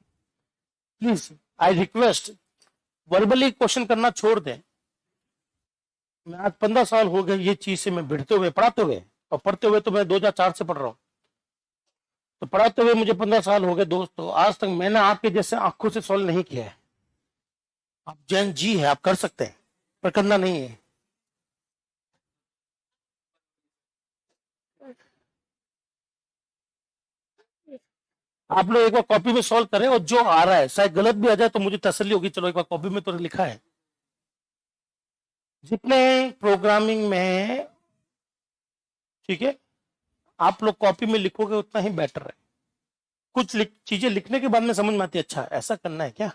Please I request, verbally question करना छोड़ दें। मैं आज 15 साल हो गए ये चीज से मैं भिड़ते हुए, पढ़ाते हुए, और पढ़ते हुए तो मैं 2004 से पढ़ रहा हूं, तो पढ़ाते हुए मुझे 15 साल हो गए दोस्तों। आज तक मैंने आपके जैसे आंखों से सॉल्व नहीं किया है। आप जैन जी है, आप कर सकते हैं, पर करना नहीं है। आप लोग एक बार कॉपी में सॉल्व करें, और जो आ रहा है शायद गलत भी आ जाए तो मुझे तसल्ली होगी, चलो एक बार कॉपी में तो लिखा है। जितने प्रोग्रामिंग में, ठीक है, आप लोग कॉपी में लिखोगे उतना ही बेटर है। कुछ चीजें लिखने के बाद में समझ में आती है, अच्छा ऐसा करना है क्या।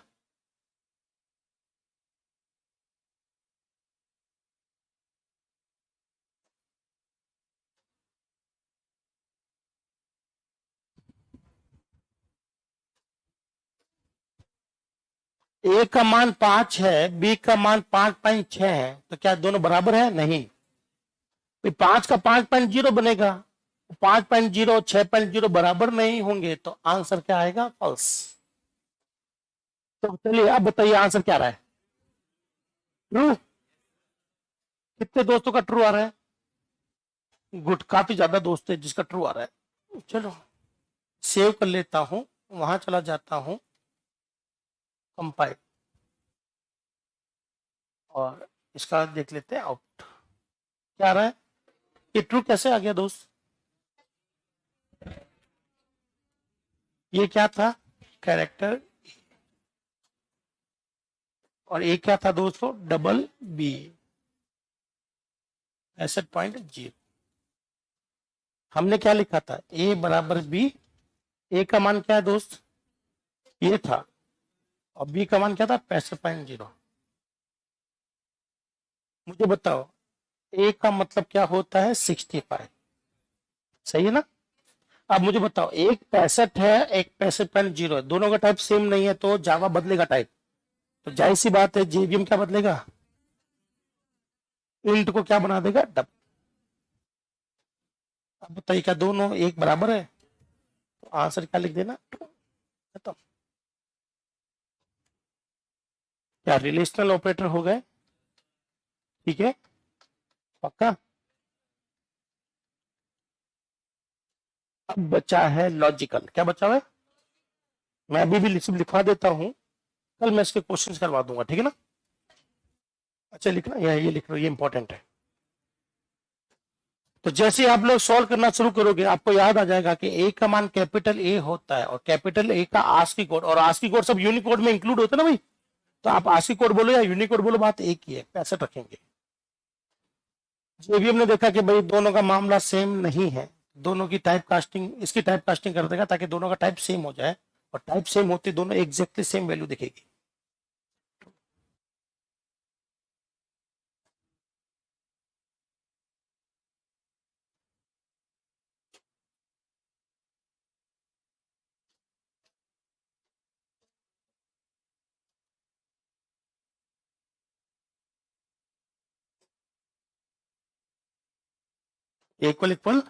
ए का मान 5 है, बी का मान 5.6 है, तो क्या दोनों बराबर है? नहीं। 5 का 5.0 बनेगा, 5.0 6.0 बराबर नहीं होंगे, तो आंसर क्या आएगा? फॉल्स। तो चलिए अब बताइए आंसर क्या रहा है? ट्रू। कितने दोस्तों का ट्रू आ रहा है? गुड, काफी ज्यादा दोस्त है जिसका ट्रू आ रहा है। चलो सेव कर लेता हूं, वहां चला जाता हूं, कंपाइल, और इसका देख लेते हैं आउट क्या आ रहा है। ये ट्रू कैसे आ गया दोस्त? ये क्या था? कैरेक्टर, और ये क्या था दोस्तों? Double B, 65.0। हमने क्या लिखा था? ए बराबर बी। ए का मान क्या है दोस्त? ये था, और बी का मान क्या था? 65.0। मुझे बताओ ए का मतलब क्या होता है? 65, सही है ना? अब मुझे बताओ, एक 65 है, एक 65.0 है, दोनों का टाइप सेम नहीं है, तो जावा बदलेगा टाइप, तो जाहिर सी बात है जेवीएम क्या बदलेगा? इंट को क्या बना देगा? डब। अब बताइए क्या दोनों एक बराबर है? तो आंसर क्या लिख देना? खत्म। क्या रिलेशनल ऑपरेटर हो गए? ठीक है, पक्का। अब बचा है लॉजिकल। क्या बचा हुआ है? मैं अभी भी लिखवा देता हूं, कल मैं इसके क्वेश्चंस करवा दूंगा, ठीक है ना? अच्छा लिखना, ये लिख लो, ये इंपॉर्टेंट है। तो जैसे ही आप लोग सॉल्व करना शुरू करोगे आपको याद आ जाएगा कि ए का मान कैपिटल ए होता है, और कैपिटल ए का आस्की कोड, और आस्की कोड सब यूनिकोड में इंक्लूड होता है ना भाई, तो आप आस्की कोड बोलो या यूनिकोड बोलो, बात एक ही है, 65 रखेंगे। जेवीएम ने देखा कि भाई दोनों का मामला सेम नहीं है, दोनों की टाइप कास्टिंग, इसकी टाइप कास्टिंग कर देगा ताकि दोनों का टाइप सेम हो जाए, और टाइप सेम होते दोनों एग्जैक्टली सेम वैल्यू दिखेगी। इक्वल इक्वल,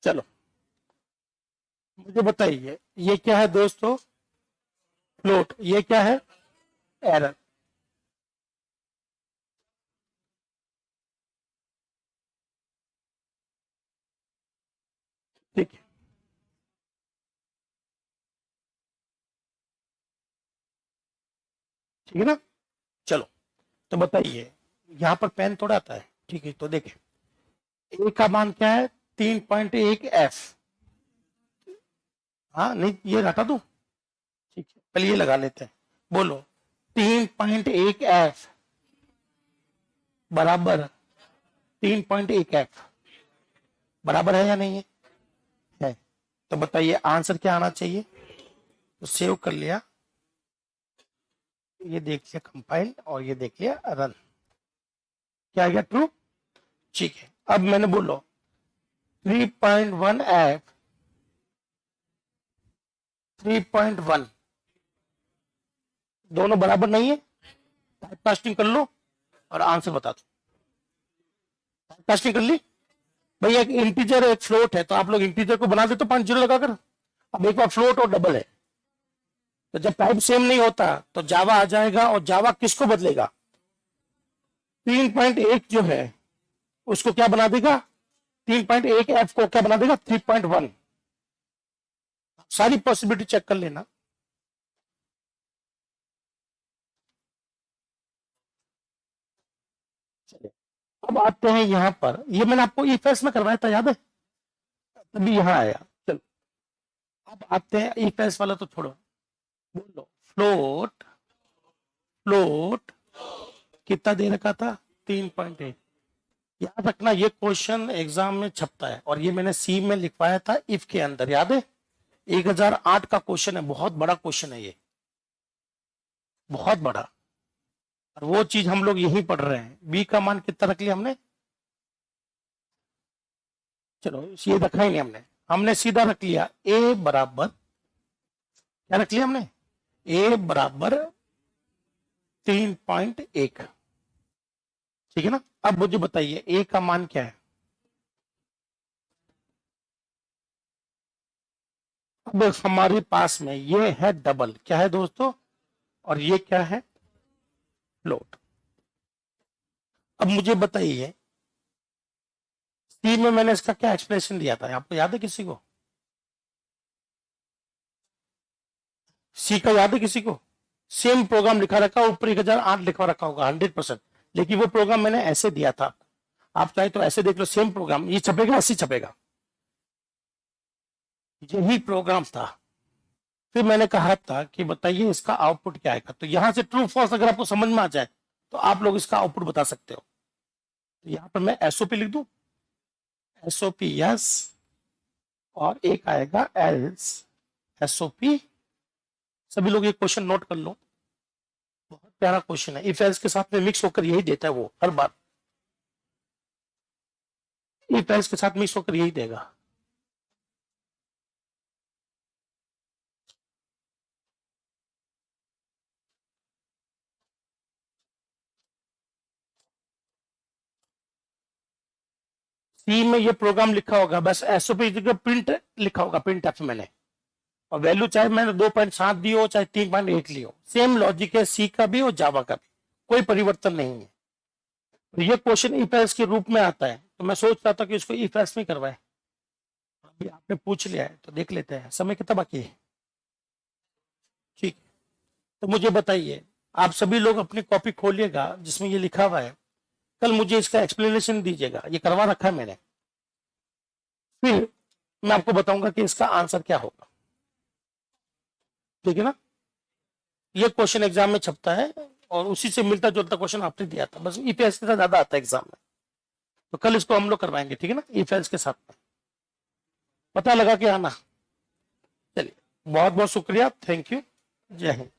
चलो मुझे बताइए ये क्या है दोस्तों? फ्लोट। ये क्या है? एरर। ठीक है, ठीक है ना। चलो, तो बताइए, यहां पर पेन थोड़ा आता है, ठीक है, तो देखें ए का मान क्या है, 3.1 F। हाँ नहीं, ये हटा दूं, ठीक है, पहले ये लगा लेते हैं। बोलो, 3.1 F बराबर 3.1 F बराबर है या नहीं है? है। तो बताइए आंसर क्या आना चाहिए? तो सेव कर लिया, ये देख लिया कंपाइल, और ये देख लिया रन। क्या आ गया? ट्रू। ठीक है, अब मैंने बोलो 3.1F 3.1 दोनों बराबर नहीं है? टाइपकास्टिंग कर लो और आंसर बता दो। टाइपकास्टिंग कर ली भाई, एक इंटीजर एक फ्लोट है, तो आप लोग इंटीजर को बना देते 5 जीरो लगाकर। अब एक बार फ्लोट और डबल है, तो जब टाइप सेम नहीं होता तो जावा आ जाएगा, और जावा किसको बदलेगा? 3.1 जो है उसको क्या बना देगा? 3.1F को क्या बना देगा? 3.1। सारी पॉसिबिलिटी चेक कर लेना। चलिए, अब आते हैं यहां पर, ये मैंने आपको ईफेस में करवाया था, याद है? तभी यहां आया। चलो, अब आते हैं ईफेस वाला, तो छोड़ो, बोलो फ्लोट, फ्लोट कितना दे रखा था? 3.1। याद रखना, ये क्वेश्चन एग्जाम में छपता है, और ये मैंने सी में लिखवाया था इफ के अंदर, याद है? 1008 का क्वेश्चन है, बहुत बड़ा क्वेश्चन है ये, बहुत बड़ा। और वो चीज हम लोग यही पढ़ रहे हैं। बी का मान कितना रख लिया हमने? चलो, ये रखा ही नहीं हमने, हमने सीधा रख लिया ए बराबर, क्या रख लिया हमने? ए बराबर 3.1। ठीक है ना। अब मुझे बताइए ए का मान क्या है? अब हमारे पास में ये है डबल, क्या है दोस्तों? और ये क्या है? फ्लोट। अब मुझे बताइए, सी में मैंने इसका क्या एक्सप्लेनेशन दिया था, आपको याद है किसी को? सी का याद है किसी को? सेम प्रोग्राम लिखा रखा, ऊपर 1008 लिखा रखा होगा 100%, लेकिन वो प्रोग्राम मैंने ऐसे दिया था। आप चाहे तो ऐसे देख लो, सेम प्रोग्राम, ये छपेगा ऐसे छपेगा, यही प्रोग्राम था। फिर मैंने कहा था कि बताइए इसका आउटपुट क्या आएगा, तो यहां से ट्रू फॉल्स अगर आपको समझ में आ जाए तो आप लोग इसका आउटपुट बता सकते हो। तो यहां पर मैं एसओपी लिख दूं, एसओपी यस, और एक आएगा एल्स, एसओपी। सभी लोग ये क्वेश्चन नोट कर लो, बहुत प्यारा क्वेश्चन है, इफ एल्स के साथ में मिक्स होकर यही देता है वो हर बार, इफ एल्स के साथ मिक्स होकर यही देगा। सी में ये प्रोग्राम लिखा होगा, बस एसओपी प्रिंट लिखा होगा, प्रिंट एफ मैंने, और वैल्यू चाहे मैंने 2.7 दी हो चाहे 3.8 ली हो, सेम लॉजिक है सी का भी और जावा का भी, कोई परिवर्तन नहीं है। तो ये क्वेश्चन इफ एल्स के रूप में आता है, तो मैं सोच रहा था कि इसको इफ एल्स में करवाए। अभी आपने पूछ लिया है तो देख लेते हैं, समय कितना बाकी है? ठीक, तो मुझे बताइए, आप सभी लोग अपनी कॉपी खोलिएगा जिसमें ये लिखा हुआ है, कल मुझे इसका एक्सप्लेनेशन दीजिएगा, ये करवा रखा है मैंने, फिर मैं आपको बताऊंगा कि इसका आंसर क्या होगा। ठीक है ना। ये क्वेश्चन एग्जाम में छपता है, और उसी से मिलता जुलता क्वेश्चन आपने दिया था, बस ईपीएस के साथ ज्यादा आता है एग्जाम में, तो कल इसको हम लोग करवाएंगे, ठीक है ना, ईपीएस के साथ में। पता लगा कि आना। चलिए, बहुत बहुत शुक्रिया, थैंक यू, जय हिंद।